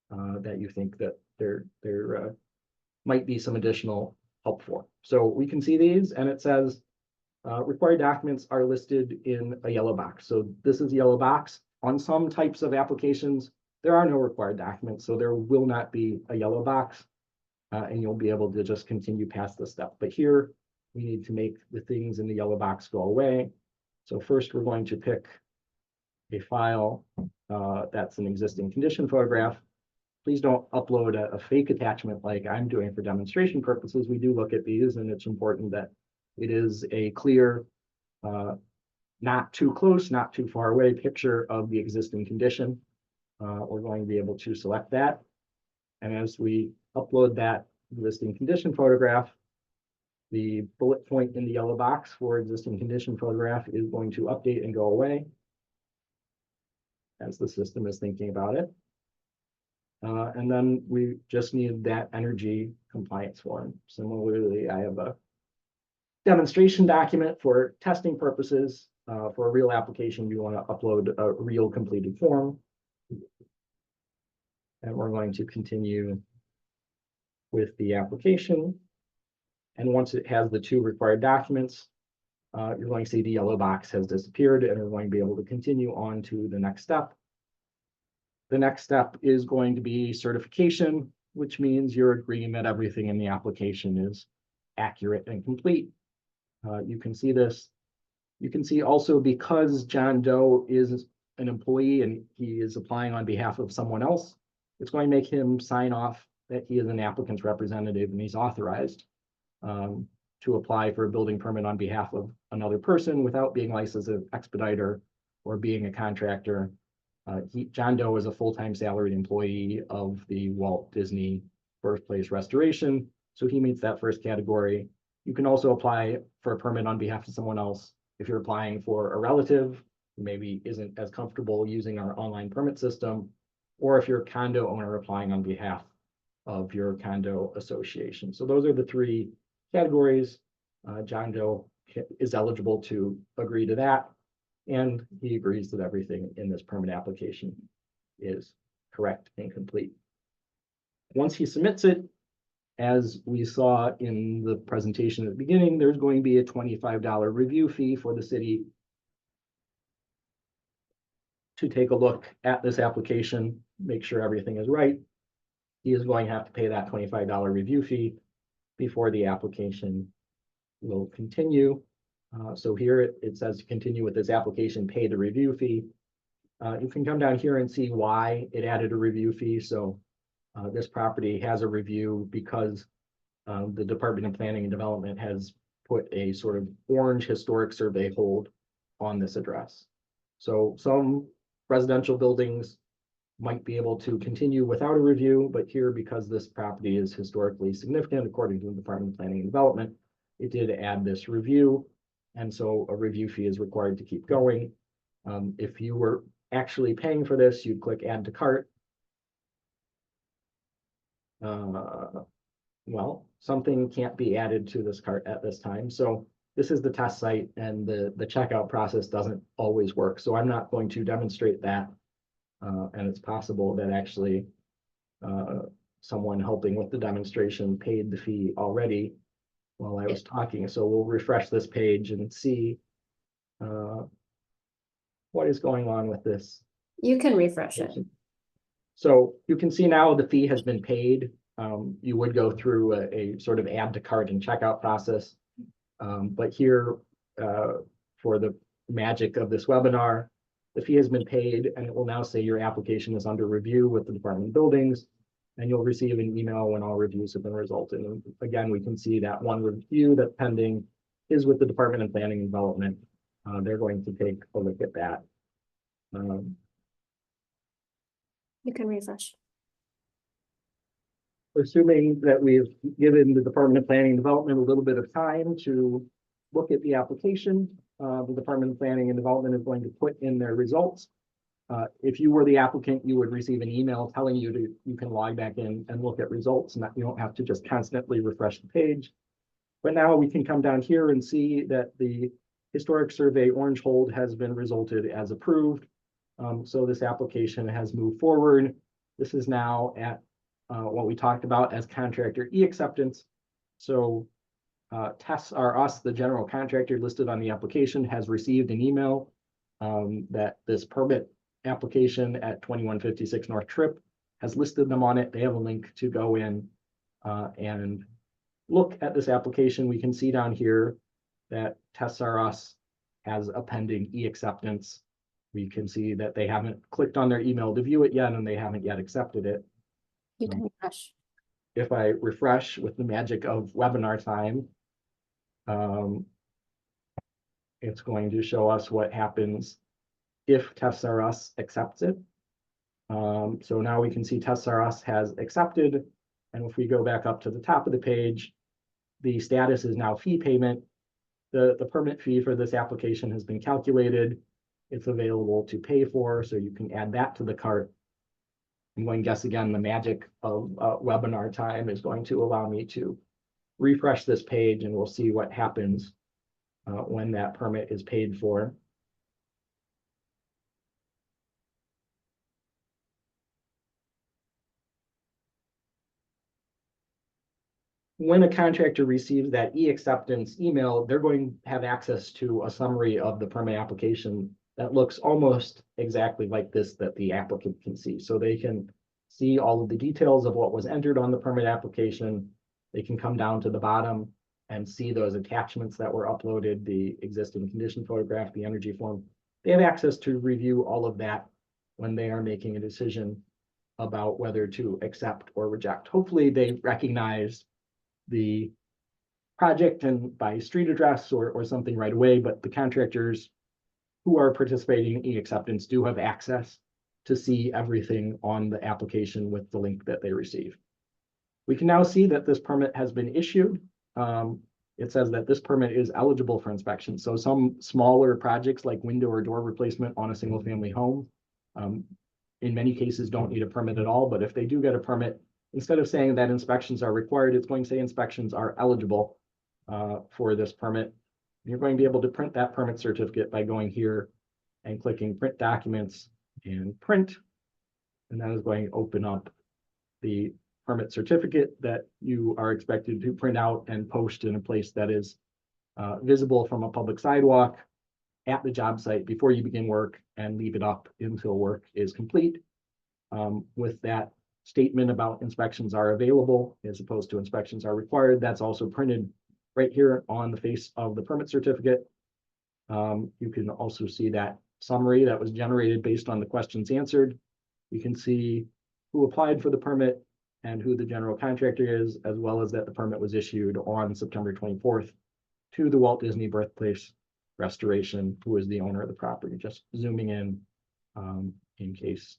that you think that there might be some additional help for. So we can see these, and it says required documents are listed in a yellow box. So this is a yellow box. On some types of applications, there are no required documents, so there will not be a yellow box, and you'll be able to just continue past this step. But here, we need to make the things in the yellow box go away. So first, we're going to pick a file that's an existing condition photograph. Please don't upload a fake attachment like I'm doing for demonstration purposes. We do look at these, and it's important that it is a clear, not too close, not too far away picture of the existing condition. We're going to be able to select that. And as we upload that existing condition photograph, the bullet point in the yellow box for existing condition photograph is going to update and go away as the system is thinking about it. And then we just need that energy compliance form. Similarly, I have a demonstration document for testing purposes. For a real application, you want to upload a real completed form. And we're going to continue with the application. And once it has the two required documents, you're going to see the yellow box has disappeared, and we're going to be able to continue on to the next step. The next step is going to be certification, which means you're agreeing that everything in the application is accurate and complete. You can see this. You can see also, because John Doe is an employee and he is applying on behalf of someone else, it's going to make him sign off that he is an applicant's representative and he's authorized to apply for a building permit on behalf of another person without being licensed as an expediter or being a contractor. John Doe is a full-time salaried employee of the Walt Disney Birthplace Restoration, so he meets that first category. You can also apply for a permit on behalf of someone else if you're applying for a relative who maybe isn't as comfortable using our online permit system, or if you're a condo owner applying on behalf of your condo association. So those are the three categories. John Doe is eligible to agree to that, and he agrees that everything in this permit application is correct and complete. Once he submits it, as we saw in the presentation at the beginning, there's going to be a $25 review fee for the city to take a look at this application, make sure everything is right. He is going to have to pay that $25 review fee before the application will continue. So here it says to continue with this application, pay the review fee. You can come down here and see why it added a review fee. So this property has a review because the Department of Planning and Development has put a sort of orange historic survey hold on this address. So some residential buildings might be able to continue without a review, but here, because this property is historically significant, according to the Department of Planning and Development, it did add this review. And so a review fee is required to keep going. If you were actually paying for this, you'd click add to cart. Well, something can't be added to this cart at this time. So this is the test site, and the checkout process doesn't always work. So I'm not going to demonstrate that. And it's possible that actually someone helping with the demonstration paid the fee already while I was talking. So we'll refresh this page and see what is going on with this. You can refresh it. So you can see now the fee has been paid. you would go through a sort of add to cart and checkout process. But here, for the magic of this webinar, the fee has been paid, and it will now say your application is under review with the Department of Buildings, and you'll receive an email when all reviews have been resulted. And again, we can see that one review that's pending is with the Department of Planning and Development. They're going to take a look at that. You can refresh. Assuming that we've given the Department of Planning and Development a little bit of time to look at the application, the Department of Planning and Development is going to put in their results. If you were the applicant, you would receive an email telling you you can log back in and look at results, and that you don't have to just constantly refresh the page. But now we can come down here and see that the historic survey orange hold has been resulted as approved. So this application has moved forward. This is now at what we talked about as contractor e-acceptance. So Tests R Us, the general contractor listed on the application, has received an email that this permit application at 2156 North Trip has listed them on it. They have a link to go in and look at this application. We can see down here that Tests R Us has a pending e-acceptance. We can see that they haven't clicked on their email to view it yet, and they haven't yet accepted it. You can refresh. If I refresh with the magic of webinar time, it's going to show us what happens if Tests R Us accepts it. So now we can see Tests R Us has accepted. And if we go back up to the top of the page, the status is now fee payment. The permit fee for this application has been calculated. It's available to pay for, so you can add that to the cart. I'm going to guess again, the magic of webinar time is going to allow me to refresh this page, and we'll see what happens when that permit is paid for. When a contractor receives that e-acceptance email, they're going to have access to a summary of the permit application that looks almost exactly like this that the applicant can see. So they can see all of the details of what was entered on the permit application. They can come down to the bottom and see those attachments that were uploaded, the existing condition photograph, the energy form. They have access to review all of that when they are making a decision about whether to accept or reject. Hopefully they recognize the project and by street address or something right away, but the contractors who are participating in e-acceptance do have access to see everything on the application with the link that they receive. We can now see that this permit has been issued. It says that this permit is eligible for inspection. So some smaller projects like window or door replacement on a single family home, in many cases don't need a permit at all, but if they do get a permit, instead of saying that inspections are required, it's going to say inspections are eligible for this permit. You're going to be able to print that permit certificate by going here and clicking print documents and print. And that is going to open up the permit certificate that you are expected to print out and post in a place that is visible from a public sidewalk at the job site before you begin work, and leave it up until work is complete. With that statement about inspections are available as opposed to inspections are required, that's also printed right here on the face of the permit certificate. You can also see that summary that was generated based on the questions answered. You can see who applied for the permit and who the general contractor is, as well as that the permit was issued on September 24th to the Walt Disney Birthplace Restoration, who is the owner of the property. Just zooming in case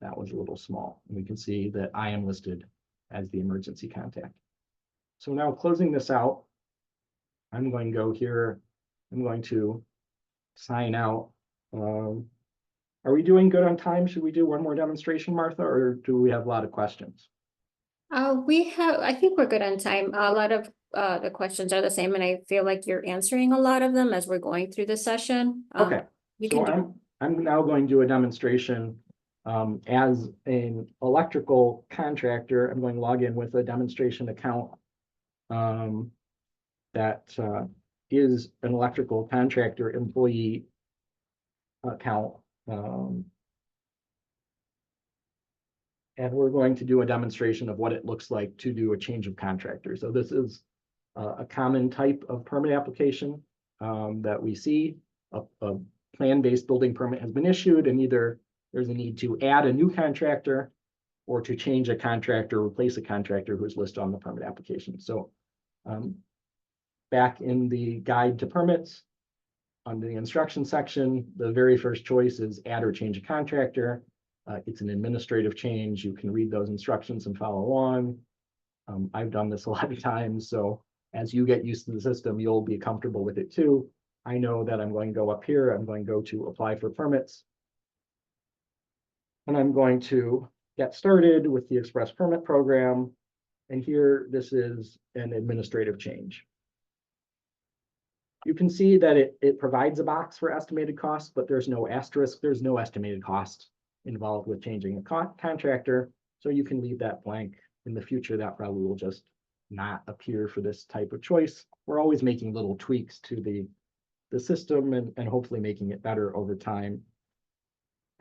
that was a little small. And we can see that I am listed as the emergency contact. So now closing this out, I'm going to go here. I'm going to sign out. Are we doing good on time? Should we do one more demonstration, Martha, or do we have a lot of questions? I think we're good on time. A lot of the questions are the same, and I feel like you're answering a lot of them as we're going through the session. Okay, so I'm now going to do a demonstration as an electrical contractor. I'm going to log in with a demonstration account that is an electrical contractor employee account. And we're going to do a demonstration of what it looks like to do a change of contractor. So this is a common type of permit application that we see. A plan-based building permit has been issued, and either there's a need to add a new contractor or to change a contractor, replace a contractor who's listed on the permit application. So back in the guide to permits, under the instruction section, the very first choice is add or change a contractor. It's an administrative change. You can read those instructions and follow along. I've done this a lot of times, so as you get used to the system, you'll be comfortable with it too. I know that I'm going to go up here. I'm going to go to apply for permits. And I'm going to get started with the express permit program. And here, this is an administrative change. You can see that it provides a box for estimated costs, but there's no asterisk. There's no estimated cost involved with changing a contractor. So you can leave that blank. In the future, that probably will just not appear for this type of choice. We're always making little tweaks to the system and hopefully making it better over time.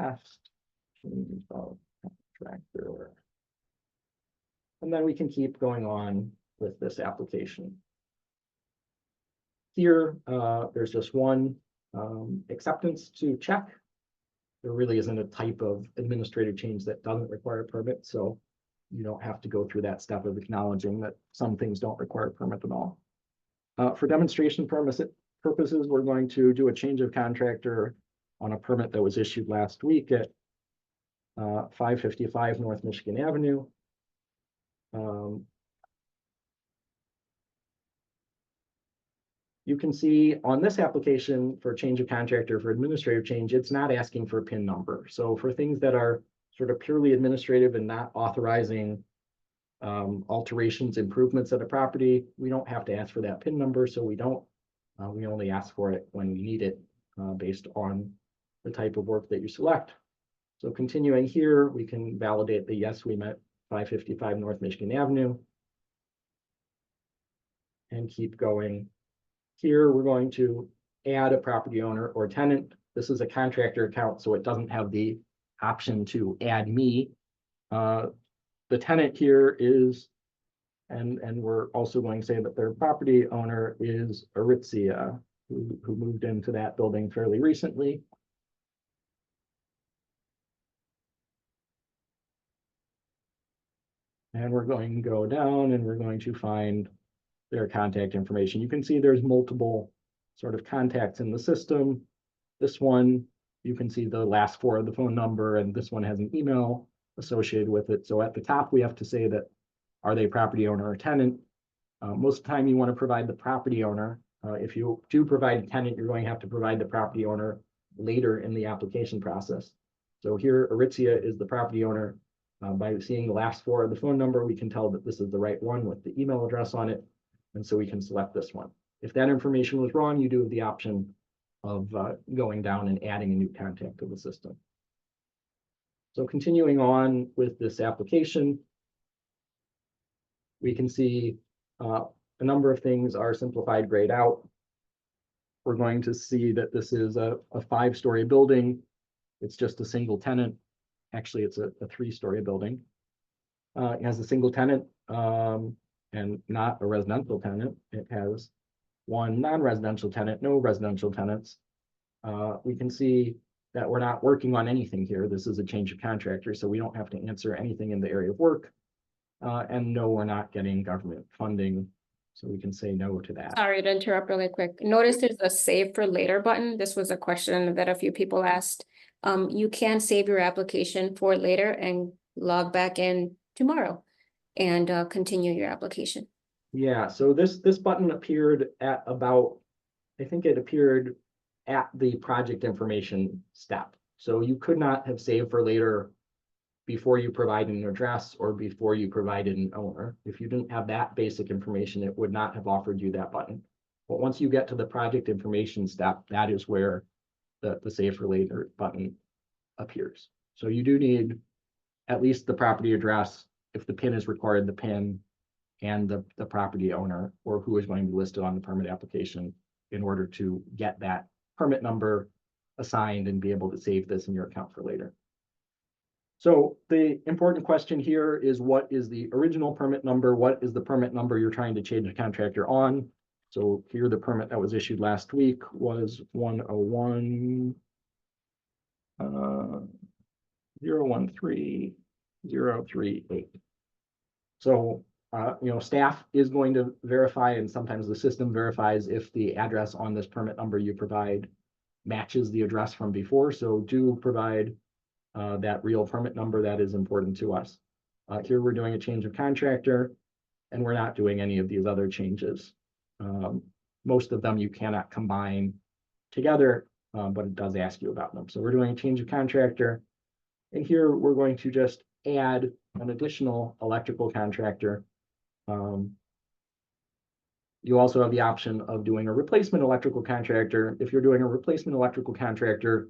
Past change of contractor. And then we can keep going on with this application. Here, there's just one acceptance to check. There really isn't a type of administrative change that doesn't require a permit, so you don't have to go through that step of acknowledging that some things don't require a permit at all. For demonstration purposes, we're going to do a change of contractor on a permit that was issued last week at 555 North Michigan Avenue. You can see on this application for change of contractor for administrative change, it's not asking for a PIN number. So for things that are sort of purely administrative and not authorizing alterations, improvements at a property, we don't have to ask for that PIN number. So we don't, we only ask for it when we need it based on the type of work that you select. So continuing here, we can validate that yes, we met 555 North Michigan Avenue. And keep going. Here, we're going to add a property owner or tenant. This is a contractor account, so it doesn't have the option to add me. The tenant here is, and we're also going to say that their property owner is Aritzia, who moved into that building fairly recently. And we're going to go down and we're going to find their contact information. You can see there's multiple sort of contacts in the system. This one, you can see the last four of the phone number, and this one has an email associated with it. So at the top, we have to say that, are they property owner or tenant? Most of the time you want to provide the property owner. If you do provide a tenant, you're going to have to provide the property owner later in the application process. So here, Aritzia is the property owner. By seeing the last four of the phone number, we can tell that this is the right one with the email address on it. And so we can select this one. If that information was wrong, you do have the option of going down and adding a new contact to the system. So continuing on with this application, we can see a number of things are simplified grayed out. We're going to see that this is a 5-story building. It's just a single tenant. Actually, it's a 3-story building. It has a single tenant and not a residential tenant. It has one non-residential tenant, no residential tenants. We can see that we're not working on anything here. This is a change of contractor, so we don't have to answer anything in the area of work. And no, we're not getting government funding, so we can say no to that. Sorry to interrupt really quick. Notice there's a save for later button. This was a question that a few people asked. You can save your application for later and log back in tomorrow and continue your application. Yeah, so this button appeared at about, I think it appeared at the project information step. So you could not have saved for later before you provided an address or before you provided an owner. If you didn't have that basic information, it would not have offered you that button. But once you get to the project information step, that is where the save for later button appears. So you do need at least the property address. If the PIN is required, the PIN and the property owner or who is going to be listed on the permit application in order to get that permit number assigned and be able to save this in your account for later. So the important question here is, what is the original permit number? What is the permit number you're trying to change the contractor on? So here, the permit that was issued last week was 101 013038. So, staff is going to verify, and sometimes the system verifies if the address on this permit number you provide matches the address from before. So do provide that real permit number. That is important to us. Here we're doing a change of contractor, and we're not doing any of these other changes. Most of them you cannot combine together, but it does ask you about them. So we're doing a change of contractor. And here we're going to just add an additional electrical contractor. You also have the option of doing a replacement electrical contractor. If you're doing a replacement electrical contractor,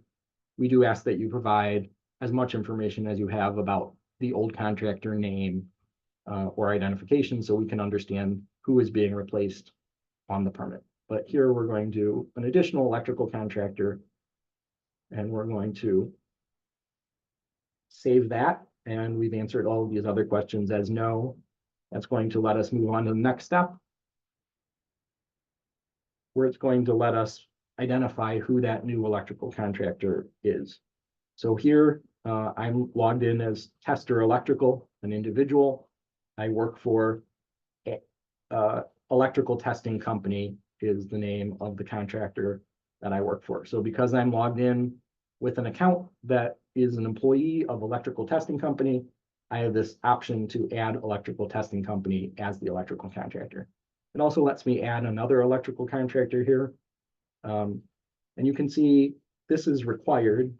we do ask that you provide as much information as you have about the old contractor name or identification, so we can understand who is being replaced on the permit. But here we're going to do an additional electrical contractor, and we're going to save that. And we've answered all of these other questions as no. That's going to let us move on to the next step, where it's going to let us identify who that new electrical contractor is. So here, I'm logged in as Tester Electrical, an individual. I work for Electrical Testing Company is the name of the contractor that I work for. So because I'm logged in with an account that is an employee of Electrical Testing Company, I have this option to add Electrical Testing Company as the electrical contractor. It also lets me add another electrical contractor here. And you can see this is required.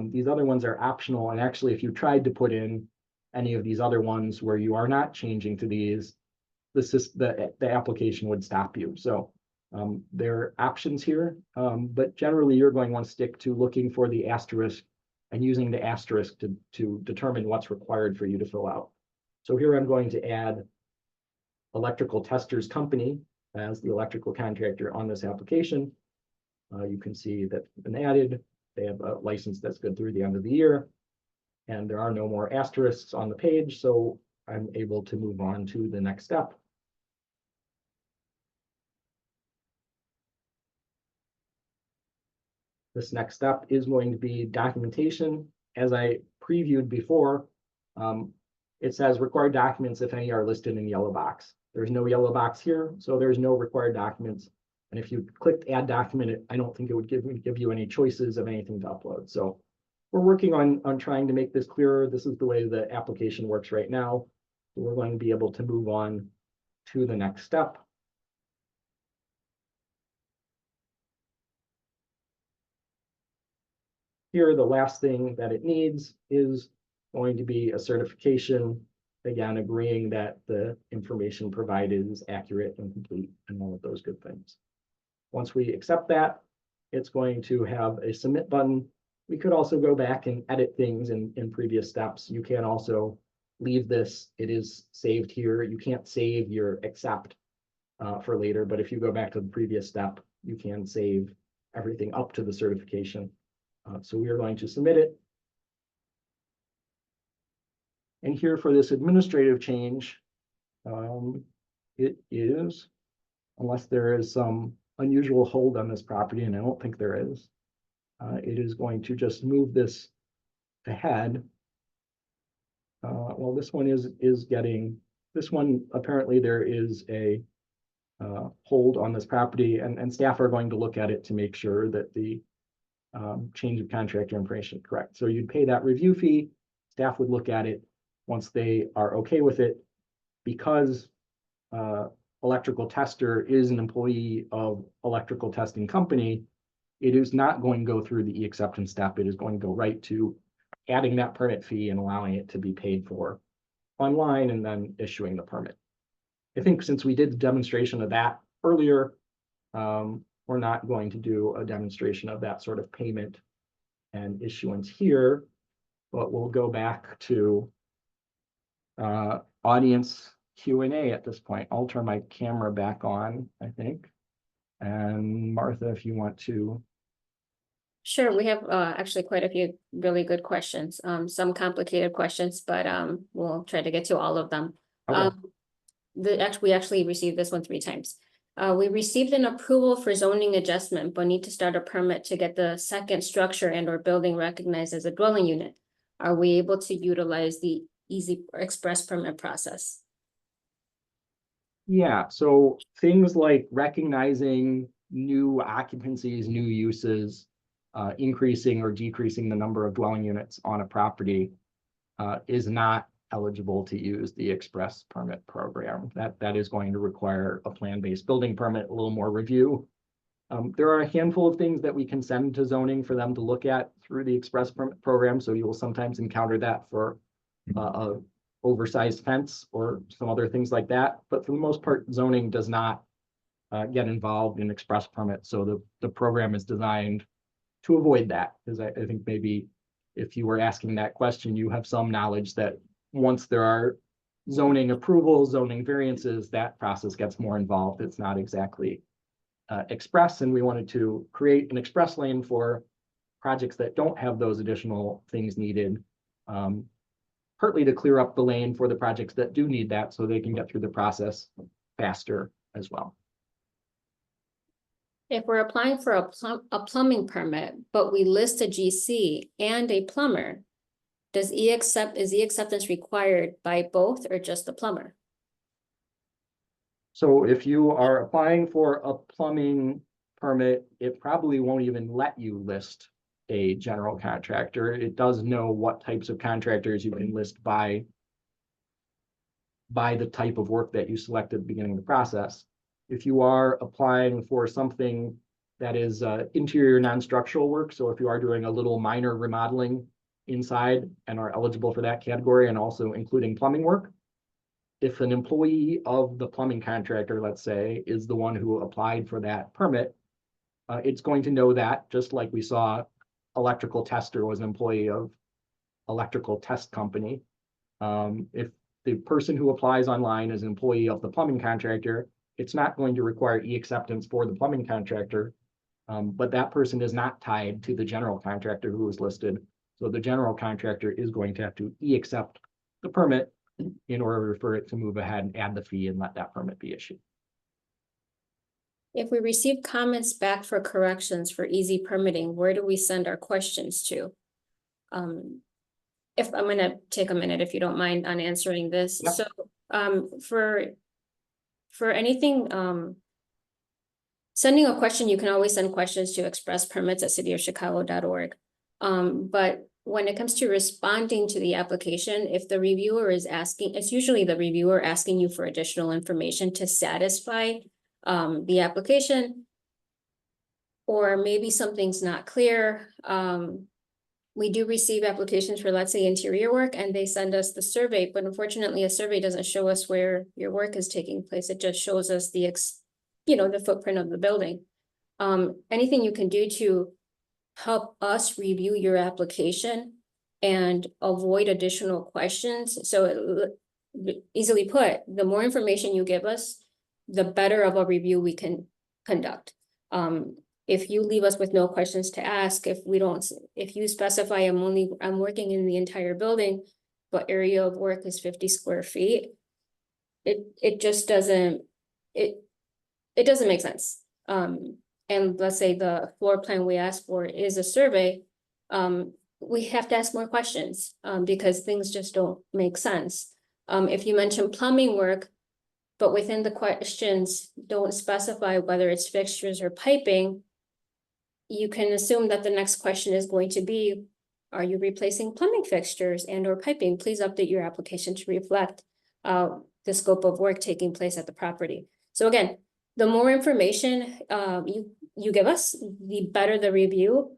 These other ones are optional. And actually, if you tried to put in any of these other ones where you are not changing to these, the application would stop you. So there are options here, but generally you're going to want to stick to looking for the asterisk and using the asterisk to determine what's required for you to fill out. So here I'm going to add Electrical Testers Company as the electrical contractor on this application. You can see that's been added. They have a license that's good through the end of the year, and there are no more asterisks on the page, so I'm able to move on to the next step. This next step is going to be documentation. As I previewed before, it says required documents, if any, are listed in yellow box. There's no yellow box here, so there's no required documents. And if you clicked add document, I don't think it would give you any choices of anything to upload. So we're working on trying to make this clearer. This is the way the application works right now. So we're going to be able to move on to the next step. Here, the last thing that it needs is going to be a certification, again, agreeing that the information provided is accurate and complete and all of those good things. Once we accept that, it's going to have a submit button. We could also go back and edit things in previous steps. You can also leave this. It is saved here. You can't save your accept for later, but if you go back to the previous step, you can save everything up to the certification. So we are going to submit it. And here for this administrative change, it is, unless there is some unusual hold on this property, and I don't think there is, it is going to just move this ahead. Well, this one is getting, this one, apparently there is a hold on this property, and staff are going to look at it to make sure that the change of contractor information is correct. So you'd pay that review fee, staff would look at it. Once they are okay with it, because Electrical Tester is an employee of Electrical Testing Company, it is not going to go through the e-acceptance step. It is going to go right to adding that permit fee and allowing it to be paid for online and then issuing the permit. I think since we did the demonstration of that earlier, we're not going to do a demonstration of that sort of payment and issuance here, but we'll go back to audience Q&A at this point. I'll turn my camera back on, I think. And Martha, if you want to Sure, we have actually quite a few really good questions, some complicated questions, but we'll try to get to all of them. Okay. We actually received this one 3 times. We received an approval for zoning adjustment, but need to start a permit to get the second structure and or building recognized as a dwelling unit. Are we able to utilize the easy express permit process? Yeah, so things like recognizing new occupancies, new uses, increasing or decreasing the number of dwelling units on a property is not eligible to use the express permit program. That is going to require a plan-based building permit, a little more review. There are a handful of things that we can send to zoning for them to look at through the express permit program. So you will sometimes encounter that for a oversized fence or some other things like that. But for the most part, zoning does not get involved in express permit. So the program is designed to avoid that. Because I think maybe if you were asking that question, you have some knowledge that once there are zoning approvals, zoning variances, that process gets more involved. It's not exactly express, and we wanted to create an express lane for projects that don't have those additional things needed. Partly to clear up the lane for the projects that do need that so they can get through the process faster as well. If we're applying for a plumbing permit, but we list a GC and a plumber, is e-acceptance required by both or just the plumber? So if you are applying for a plumbing permit, it probably won't even let you list a general contractor. It does know what types of contractors you can list by the type of work that you selected at the beginning of the process. If you are applying for something that is interior non-structural work, so if you are doing a little minor remodeling inside and are eligible for that category, and also including plumbing work, if an employee of the plumbing contractor, let's say, is the one who applied for that permit, it's going to know that, just like we saw electrical tester was an employee of electrical test company. If the person who applies online is an employee of the plumbing contractor, it's not going to require e-acceptance for the plumbing contractor, but that person is not tied to the general contractor who was listed. So the general contractor is going to have to e-accept the permit in order for it to move ahead and add the fee and let that permit be issued. If we receive comments back for corrections for easy permitting, where do we send our questions to? If I'm gonna take a minute, if you don't mind, on answering this. Yep. So, for anything, sending a question, you can always send questions to expresspermits@cityofchicago.org. But when it comes to responding to the application, if the reviewer is asking, it's usually the reviewer asking you for additional information to satisfy the application, or maybe something's not clear. We do receive applications for, let's say, interior work, and they send us the survey, but unfortunately a survey doesn't show us where your work is taking place. It just shows us the footprint of the building. Anything you can do to help us review your application and avoid additional questions. So easily put, the more information you give us, the better of a review we can conduct. If you leave us with no questions to ask, if you specify I'm working in the entire building, but area of work is 50 square feet, it just doesn't, it doesn't make sense. And let's say the floor plan we asked for is a survey, we have to ask more questions because things just don't make sense. If you mention plumbing work, but within the questions don't specify whether it's fixtures or piping, you can assume that the next question is going to be, are you replacing plumbing fixtures and or piping? Please update your application to reflect the scope of work taking place at the property. So again, the more information you give us, the better the review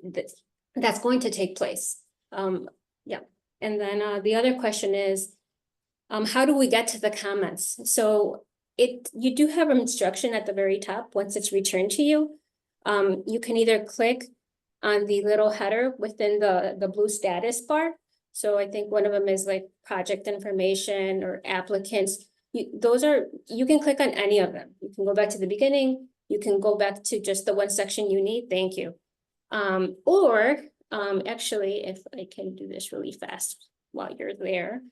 that's going to take place. Yeah. And then the other question is, how do we get to the comments? So you do have an instruction at the very top once it's returned to you. You can either click on the little header within the blue status bar. So I think one of them is like project information or applicants. You can click on any of them. You can go back to the beginning, you can go back to just the one section you need. Thank you. Actually, if I can do this really fast while you're there,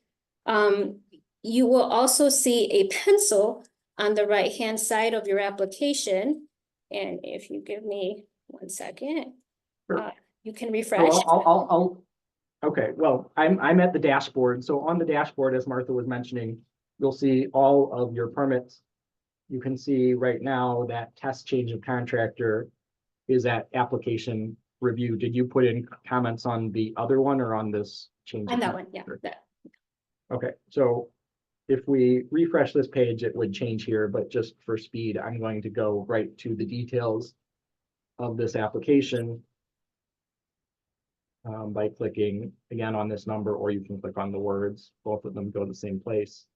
you will also see a pencil on the right-hand side of your application. And if you give me 1 second, Sure. you can So refresh. okay, well, I'm at the dashboard. So on the dashboard, as Martha was mentioning, you'll see all of your permits. You can see right now that test change of contractor is at application review. Did you put in comments on the other one or on this change? On that one, yeah. Okay, so if we refresh this page, it would change here, but just for speed, I'm going to go right to the details of this application by clicking again on this number, or you can click on the words. Both of them go to the same place.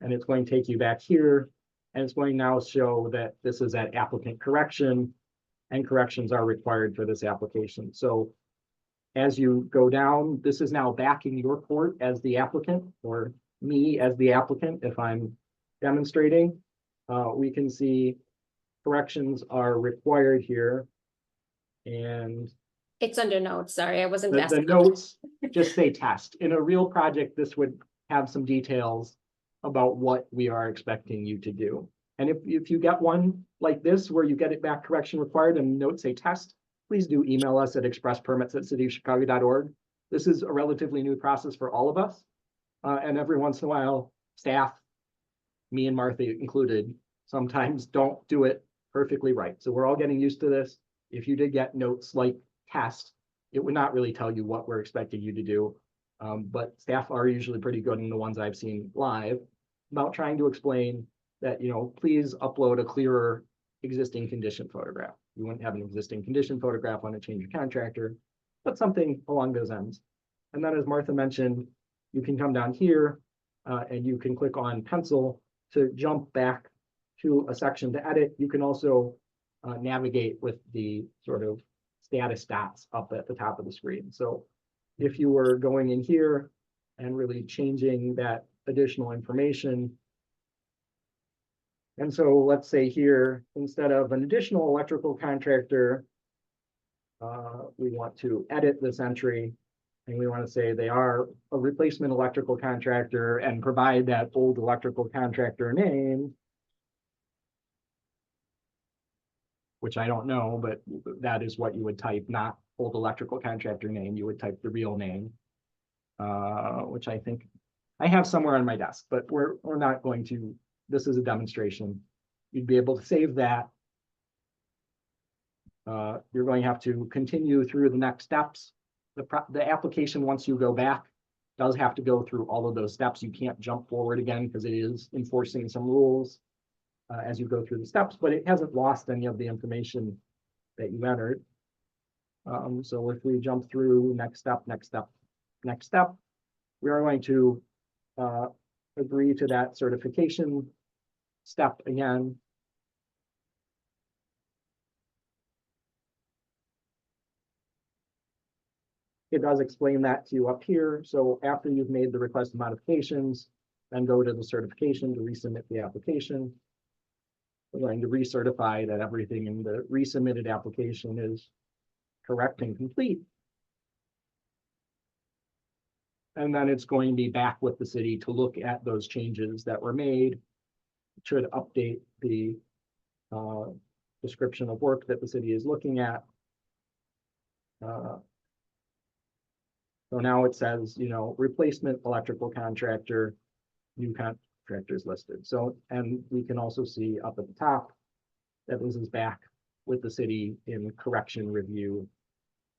And it's going to take you back here, and it's going to now show that this is at applicant correction, and corrections are required for this application. So as you go down, this is now back in your court as the applicant, or me as the applicant if I'm demonstrating. We can see corrections are required here. And it's under notes. Sorry, I wasn't fast the enough. notes just say test. In a real project, this would have some details about what we are expecting you to do. And if you get one like this, where you get it back correction required and notes say test, please do email us at expresspermits@cityofchicago.org. This is a relatively new process for all of us. And every once in a while, staff, me and Martha included, sometimes don't do it perfectly right. So we're all getting used to this. If you did get notes like test, it would not really tell you what we're expecting you to do. But staff are usually pretty good in the ones I've seen live about trying to explain that, please upload a clearer existing condition photograph. You wouldn't have an existing condition photograph on a change of contractor, but something along those ends. And then, as Martha mentioned, you can come down here and you can click on pencil to jump back to a section to edit. You can also navigate with the sort of status dots up at the top of the screen. So if you were going in here and really changing that additional information, and so let's say here, instead of an additional electrical contractor, we want to edit this entry, and we want to say they are a replacement electrical contractor and provide that old electrical contractor name, which I don't know, but that is what you would type, not old electrical contractor name. You would type the real name, which I think I have somewhere on my desk, but we're not going to. This is a demonstration. You'd be able to save that. You're going to have to continue through the next steps. The application, once you go back, does have to go through all of those steps. You can't jump forward again because it is enforcing some rules as you go through the steps, but it hasn't lost any of the information that you entered. So if we jump through next step, we are going to agree to that certification step again. It does explain that to you up here. So after you've made the request modifications, then go to the certification to resubmit the application. We're going to recertify that everything in the resubmitted application is correct and complete. And then it's going to be back with the city to look at those changes that were made. It should update the description of work that the city is looking at. So now it says, replacement electrical contractor, new contractors listed. So, and we can also see up at the top that this is back with the city in correction review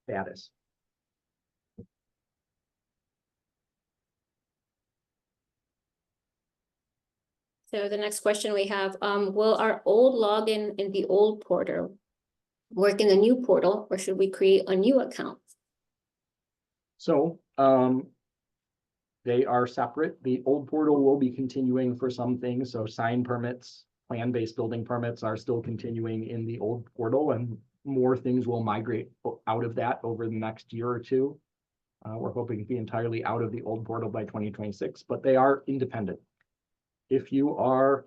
status. So the next question we have, will our old login in the old portal work in the new portal, or should we create a new account? So they are separate. The old portal will be continuing for some things. So sign permits, plan-based building permits are still continuing in the old portal, and more things will migrate out of that over the next year or two. We're hoping to be entirely out of the old portal by 2026, but they are independent. If you are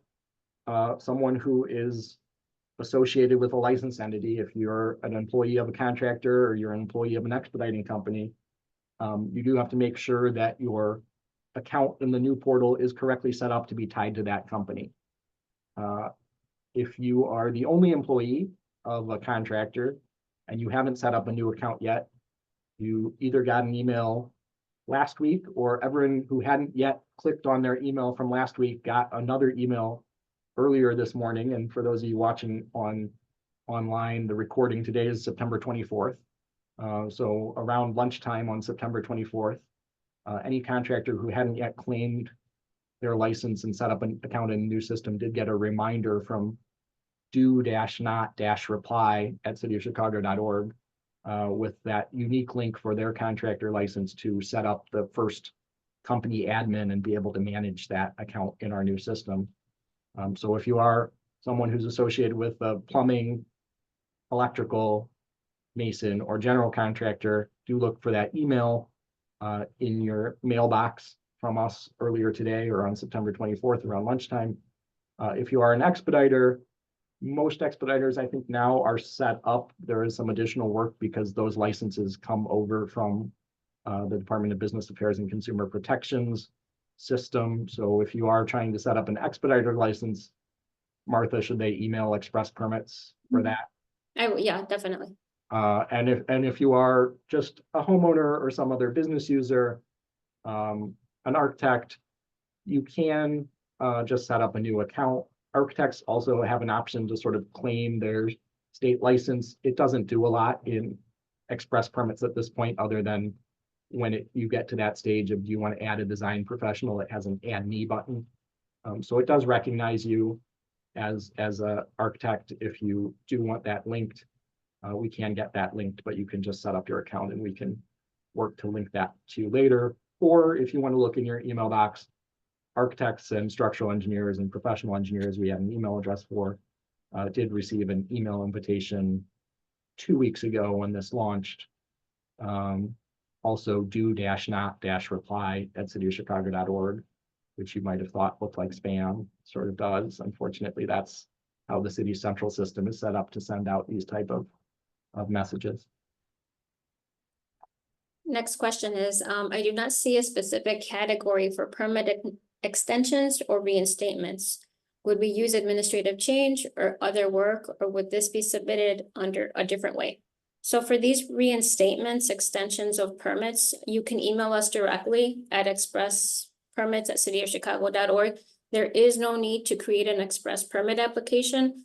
someone who is associated with a licensed entity, if you're an employee of a contractor or you're an employee of an expediting company, you do have to make sure that your account in the new portal is correctly set up to be tied to that company. If you are the only employee of a contractor and you haven't set up a new account yet, you either got an email last week, or everyone who hadn't yet clicked on their email from last week got another email earlier this morning. And for those of you watching online, the recording today is September 24th. So around lunchtime on September 24th, any contractor who hadn't yet claimed their license and set up an account in a new system did get a reminder from do-not-reply@cityofchicago.org with that unique link for their contractor license to set up the first company admin and be able to manage that account in our new system. So if you are someone who's associated with plumbing, electrical, mason, or general contractor, do look for that email in your mailbox from us earlier today or on September 24th around lunchtime. If you are an expediter, most expediters, I think, now are set up. There is some additional work because those licenses come over from the Department of Business Affairs and Consumer Protections system. So if you are trying to set up an expediter license, Martha, should they email express permits for that? Yeah, definitely. And if you are just a homeowner or some other business user, an architect, you can just set up a new account. Architects also have an option to sort of claim their state license. It doesn't do a lot in express permits at this point, other than when you get to that stage of, do you want to add a design professional? It has an add me button. So it does recognize you as an architect. If you do want that linked, we can get that linked, but you can just set up your account and we can work to link that to you later. Or if you want to look in your email box, architects and structural engineers and professional engineers we have an email address for, did receive an email invitation 2 weeks ago when this launched. Also do-not-reply@cityofchicago.org, which you might have thought looked like spam, sort of does. Unfortunately, that's how the city's central system is set up to send out these type of messages. Next question is, I do not see a specific category for permit extensions or reinstatements. Would we use administrative change or other work, or would this be submitted under a different way? So for these reinstatements, extensions of permits, you can email us directly at expresspermits@cityofchicago.org. There is no need to create an express permit application.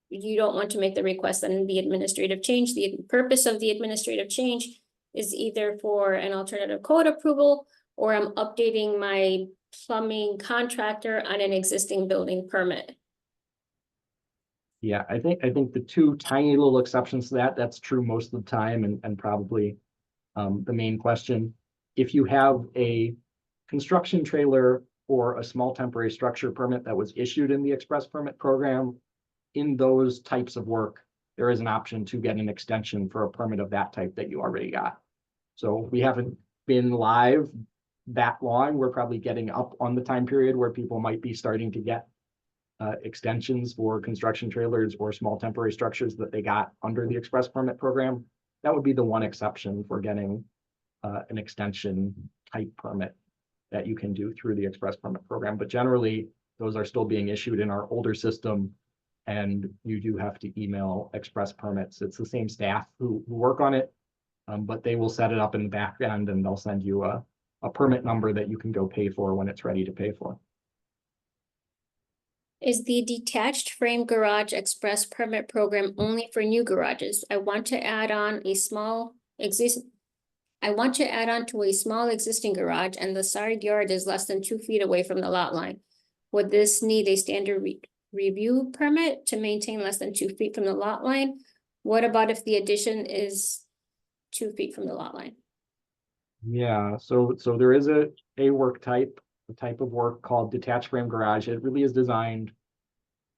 You don't want to make the request and the administrative change. The purpose of the administrative change is either for an alternative code approval, or I'm updating my plumbing contractor on an existing building permit. Yeah, I think the two tiny little exceptions to that's true most of the time, and probably the main question. If you have a construction trailer or a small temporary structure permit that was issued in the express permit program, in those types of work, there is an option to get an extension for a permit of that type that you already got. So we haven't been live that long. We're probably getting up on the time period where people might be starting to get extensions for construction trailers or small temporary structures that they got under the express permit program. That would be the one exception for getting an extension type permit that you can do through the express permit program. But generally, those are still being issued in our older system, and you do have to email express permits. It's the same staff who work on it, but they will set it up in the back end, and they'll send you a permit number that you can go pay for when it's ready to pay for. Is the detached frame garage express permit program only for new garages? I want to add on to a small existing garage, and the side yard is less than 2 feet away from the lot line. Would this need a standard review permit to maintain less than 2 feet from the lot line? What about if the addition is 2 feet from the lot line? Yeah, so there is a work type, a type of work called detached frame garage. It really is designed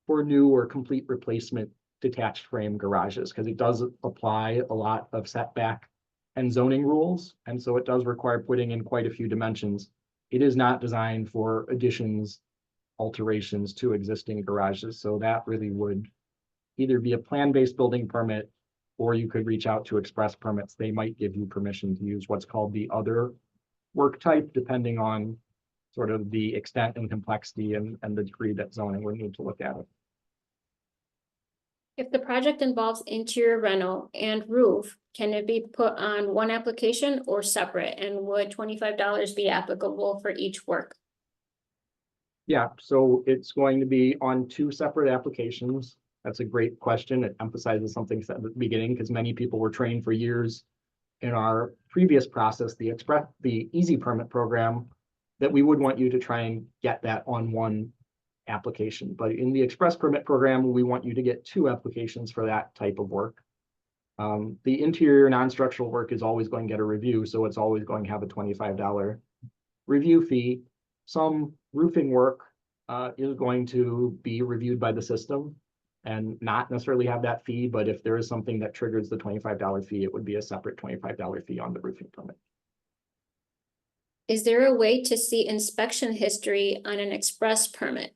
for new or complete replacement detached frame garages, because it does apply a lot of setback and zoning rules. And so it does require putting in quite a few dimensions. It is not designed for additions, alterations to existing garages. So that really would either via plan-based building permit, or you could reach out to express permits. They might give you permission to use what's called the other work type, depending on sort of the extent and complexity and the degree that zoning would need to look at it. If the project involves interior reno and roof, can it be put on one application or separate? And would $25 be applicable for each work? Yeah, so it's going to be on 2 separate applications. That's a great question. It emphasizes something at the beginning, because many people were trained for years in our previous process, the easy permit program, that we would want you to try and get that on one application. But in the express permit program, we want you to get 2 applications for that type of work. The interior non-structural work is always going to get a review, so it's always going to have a $25 review fee. Some roofing work is going to be reviewed by the system and not necessarily have that fee, but if there is something that triggers the $25 fee, it would be a separate $25 fee on the roofing permit. Is there a way to see inspection history on an express permit?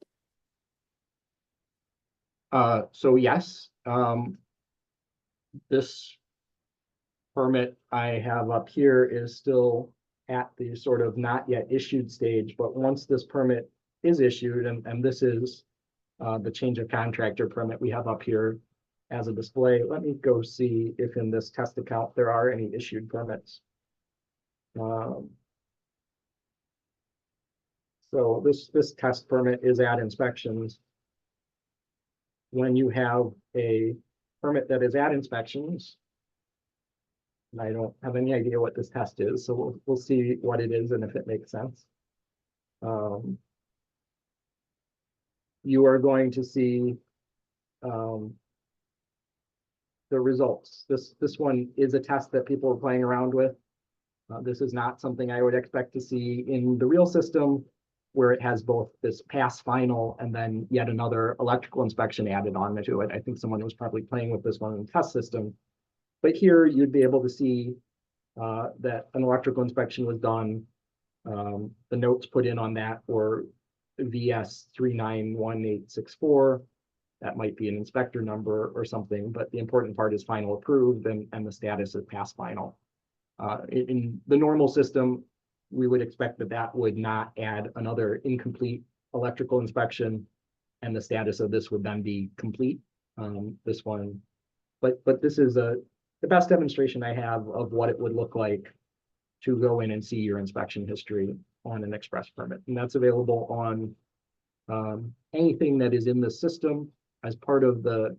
So yes, this permit I have up here is still at the sort of not yet issued stage, but once this permit is issued, and this is the change of contractor permit we have up here as a display. Let me go see if in this test account there are any issued permits. So this test permit is at inspections. When you have a permit that is at inspections, and I don't have any idea what this test is, so we'll see what it is and if it makes sense. You are going to see the results. This one is a test that people are playing around with. This is not something I would expect to see in the real system, where it has both this pass final and then yet another electrical inspection added on to it. I think someone was probably playing with this one in the test system. But here you'd be able to see that an electrical inspection was done. The notes put in on that were VS 391864. That might be an inspector number or something, but the important part is final approved and the status is pass final. In the normal system, we would expect that that would not add another incomplete electrical inspection, and the status of this would then be complete. This one, but this is the best demonstration I have of what it would look like to go in and see your inspection history on an express permit, and that's available on anything that is in the system. As part of the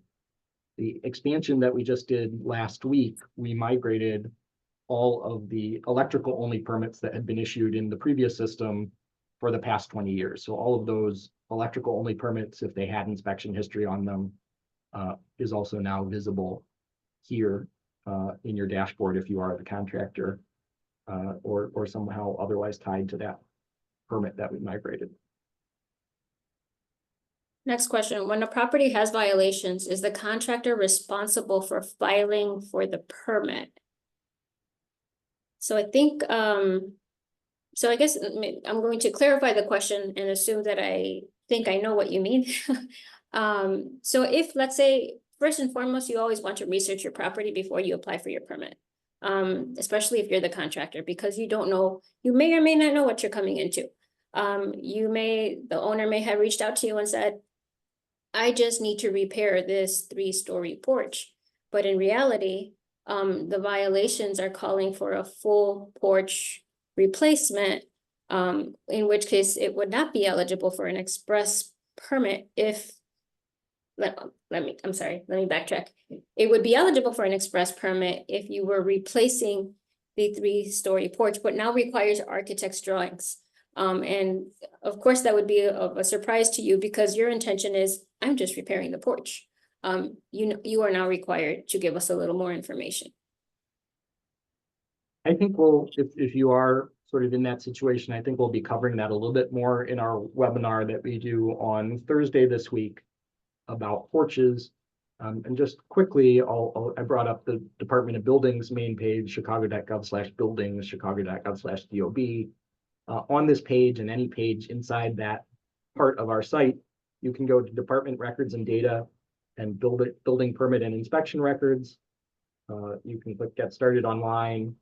expansion that we just did last week, we migrated all of the electrical only permits that had been issued in the previous system for the past 20 years. So all of those electrical only permits, if they had inspection history on them, is also now visible here in your dashboard if you are the contractor or somehow otherwise tied to that permit that we migrated. Next question, when a property has violations, is the contractor responsible for filing for the permit? So I think, so I guess I'm going to clarify the question and assume that I think I know what you mean. So if, let's say, first and foremost, you always want to research your property before you apply for your permit, especially if you're the contractor, because you don't know, you may or may not know what you're coming into. The owner may have reached out to you and said, I just need to repair this 3-story porch. But in reality, the violations are calling for a full porch replacement, in which case it would not be eligible for an express permit if, let me backtrack. It would be eligible for an express permit if you were replacing the 3-story porch, but now requires architect's drawings. And of course, that would be a surprise to you because your intention is, I'm just repairing the porch. You are now required to give us a little more information. I think if you are sort of in that situation, I think we'll be covering that a little bit more in our webinar that we do on Thursday this week about porches. And just quickly, I brought up the Department of Buildings main page, chicago.gov/buildings, chicago.gov/DOB. On this page and any page inside that part of our site, you can go to Department Records and Data, and building permit and inspection records. You can click Get Started Online.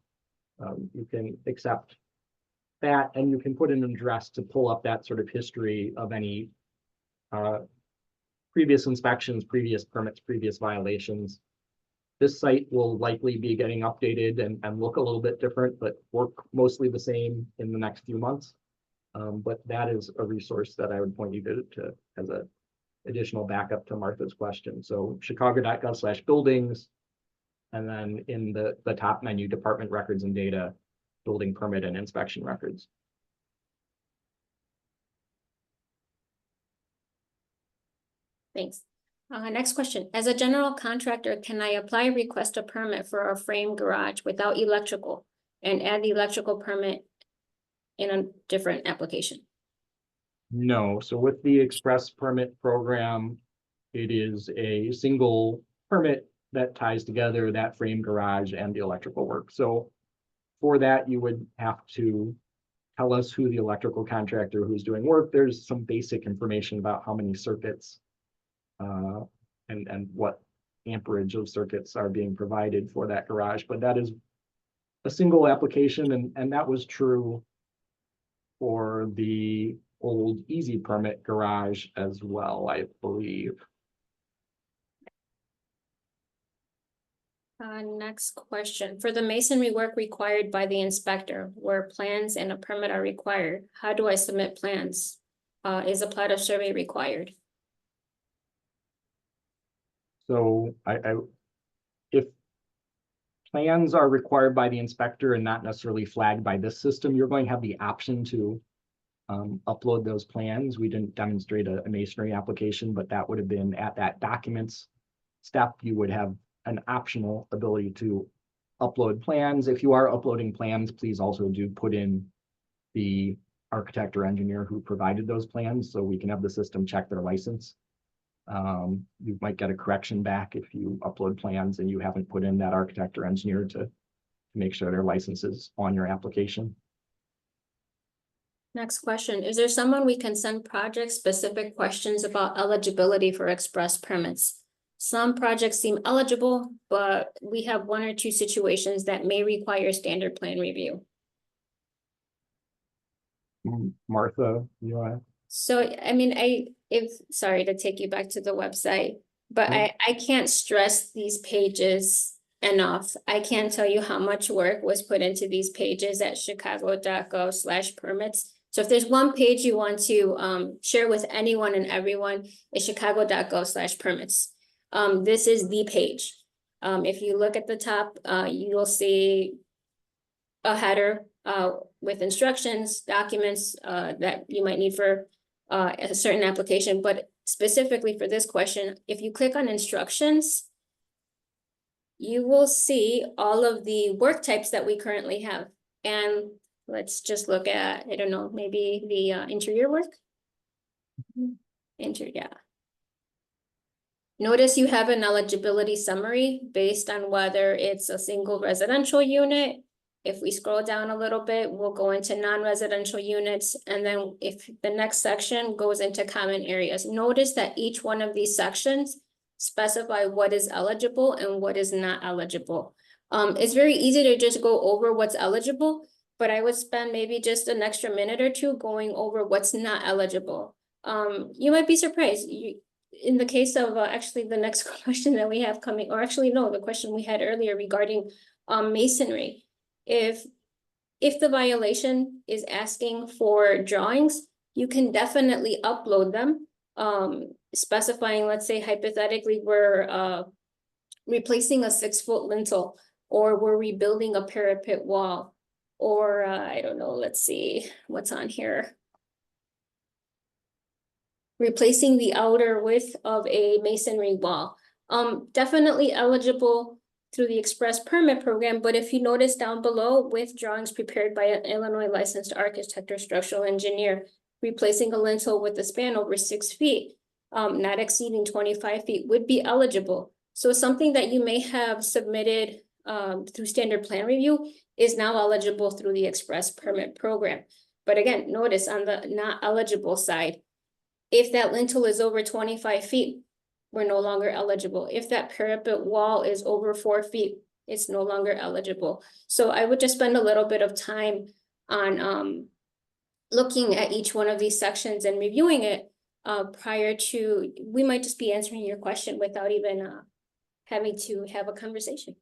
You can accept that, and you can put in an address to pull up that sort of history of any previous inspections, previous permits, previous violations. This site will likely be getting updated and look a little bit different, but work mostly the same in the next few months. But that is a resource that I would point you to as a additional backup to Martha's question. So chicago.gov/buildings, and then in the top menu, department records and data, building permit and inspection records. Thanks. Next question. As a general contractor, can I apply request a permit for a frame garage without electrical and add the electrical permit in a different application? No. So with the express permit program, it is a single permit that ties together that frame garage and the electrical work. So for that, you would have to tell us who the electrical contractor who's doing work. There's some basic information about how many circuits and what amperage of circuits are being provided for that garage, but that is a single application, and that was true for the old easy permit garage as well, I believe. Next question. For the masonry work required by the inspector, where plans and a permit are required, how do I submit plans? Is a plat of survey required? So if plans are required by the inspector and not necessarily flagged by this system, you're going to have the option to upload those plans. We didn't demonstrate a masonry application, but that would have been at that documents step. You would have an optional ability to upload plans. If you are uploading plans, please also do put in the architect or engineer who provided those plans so we can have the system check their license. You might get a correction back if you upload plans and you haven't put in that architect or engineer to make sure their license is on your application. Next question. Is there someone we can send project-specific questions about eligibility for express permits? Some projects seem eligible, but we have 1 or 2 situations that may require standard plan review. Martha, you want to? So, I mean, sorry to take you back to the website, but I can't stress these pages enough. I can't tell you how much work was put into these pages at chicago.gov/permits. So if there's one page you want to share with anyone and everyone, it's chicago.gov/permits. This is the page. If you look at the top, you will see a header with instructions, documents that you might need for a certain application. But specifically for this question, if you click on instructions, you will see all of the work types that we currently have. And let's just look at, I don't know, maybe the interior work. Yeah. Notice you have an eligibility summary based on whether it's a single residential unit. If we scroll down a little bit, we'll go into non-residential units. And then if the next section goes into common areas, notice that each one of these sections specify what is eligible and what is not eligible. It's very easy to just go over what's eligible, but I would spend maybe just an extra minute or 2 going over what's not eligible. You might be surprised. In the case of actually the next question that we have coming, or actually no, the question we had earlier regarding masonry. If the violation is asking for drawings, you can definitely upload them, specifying, let's say hypothetically, we're replacing a 6-foot lintel, or we're rebuilding a parapet wall, or I don't know, let's see what's on here. Replacing the outer width of a masonry wall. Definitely eligible through the express permit program, but if you notice down below, with drawings prepared by an Illinois licensed architect or structural engineer, replacing a lintel with a span over 6 feet, not exceeding 25 feet would be eligible. So something that you may have submitted through standard plan review is now eligible through the express permit program. But again, notice on the not eligible side, if that lintel is over 25 feet, we're no longer eligible. If that parapet wall is over 4 feet, it's no longer eligible. So I would just spend a little bit of time on looking at each one of these sections and reviewing it prior to, we might just be answering your question without even having to have a conversation.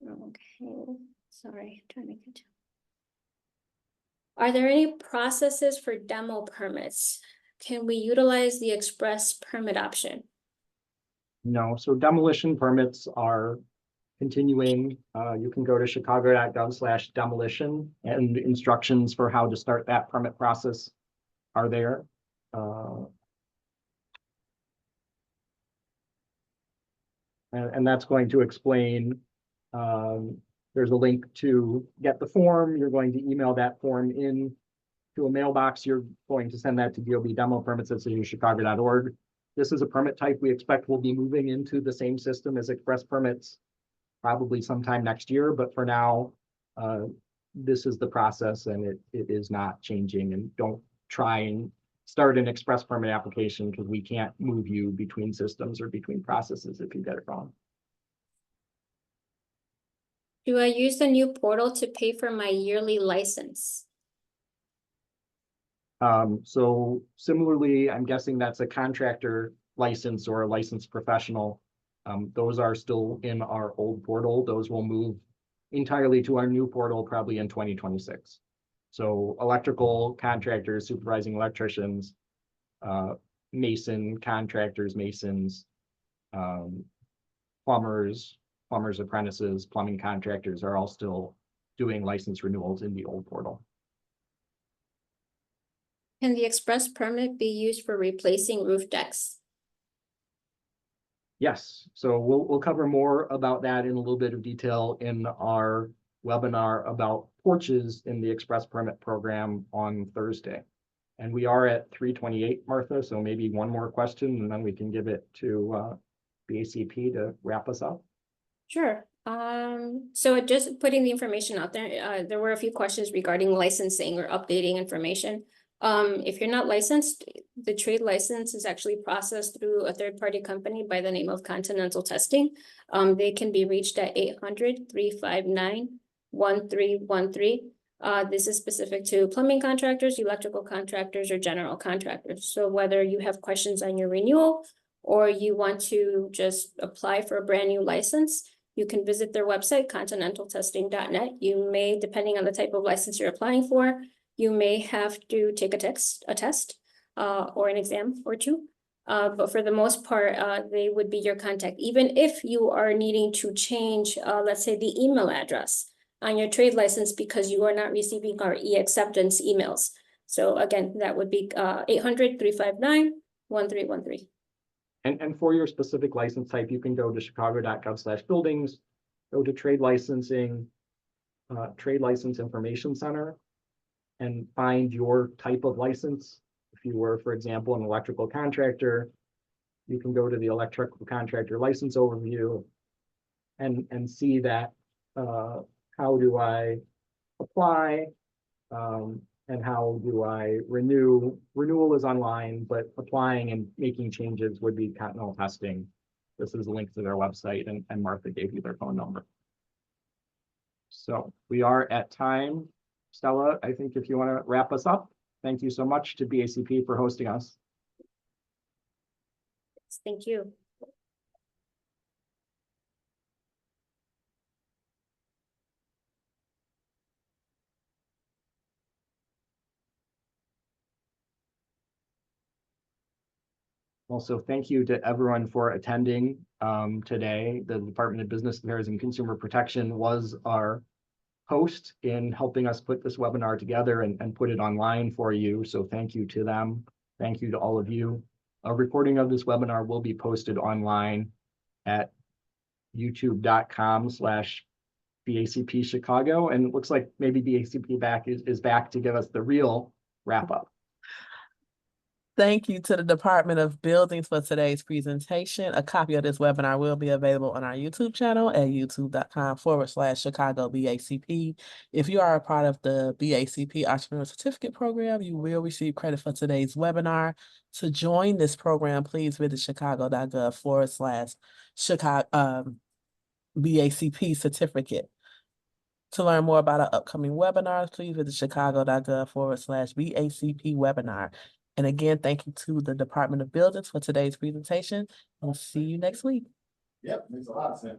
Okay, sorry, trying to catch up. Are there any processes for demo permits? Can we utilize the express permit option? No, so demolition permits are continuing. You can go to chicago.gov/demolition and instructions for how to start that permit process are there. And that's going to explain, there's a link to get the form. You're going to email that form in to a mailbox. You're going to send that to DOB demo permits at cityofchicago.org. This is a permit type we expect will be moving into the same system as express permits probably sometime next year, but for now, this is the process and it is not changing. And don't try and start an express permit application because we can't move you between systems or between processes if you get it wrong. Do I use the new portal to pay for my yearly license? So similarly, I'm guessing that's a contractor license or a licensed professional. Those are still in our old portal. Those will move entirely to our new portal probably in 2026. So electrical contractors, supervising electricians, mason contractors, masons, plumbers apprentices, plumbing contractors are all still doing license renewals in the old portal. Can the express permit be used for replacing roof decks? Yes, so we'll cover more about that in a little bit of detail in our webinar about porches in the express permit program on Thursday. And we are at 3:28, Martha, so maybe one more question and then we can give it to BACP to wrap us up. Sure. So just putting the information out there, there were a few questions regarding licensing or updating information. If you're not licensed, the trade license is actually processed through a third-party company by the name of Continental Testing. They can be reached at 800-359-1313. This is specific to plumbing contractors, electrical contractors, or general contractors. So whether you have questions on your renewal or you want to just apply for a brand new license, you can visit their website, continentaltesting.net. You may, depending on the type of license you're applying for, you may have to take a test or an exam or two. But for the most part, they would be your contact. Even if you are needing to change, let's say, the email address on your trade license because you are not receiving our e-acceptance emails. So again, that would be 800-359-1313. And for your specific license type, you can go to chicago.gov/buildings, go to trade licensing, trade license information center, and find your type of license. If you were, for example, an electrical contractor, you can go to the electrical contractor license overview and see that how do I apply and how do I renew? Renewal is online, but applying and making changes would be Continental Testing. This is a link to their website, and Martha gave you their phone number. So we are at time. Stella, I think if you want to wrap us up, thank you so much to BACP for hosting us. Thank you. Also, thank you to everyone for attending today. The Department of Business Affairs and Consumer Protection was our host in helping us put this webinar together and put it online for you. So thank you to them. Thank you to all of you. A recording of this webinar will be posted online at youtube.com/BACP Chicago. And it looks like maybe BACP is back to give us the real wrap up. Thank you to the Department of Buildings for today's presentation. A copy of this webinar will be available on our YouTube channel at youtube.com/Chicago BACP. If you are a part of the BACP Entrepreneur Certificate Program, you will receive credit for today's webinar. To join this program, please visit chicago.gov/Chicago BACP certificate. To learn more about our upcoming webinars, please visit chicago.gov/BACP webinar. And again, thank you to the Department of Buildings for today's presentation. We'll see you next week. Yep, makes a lot of sense.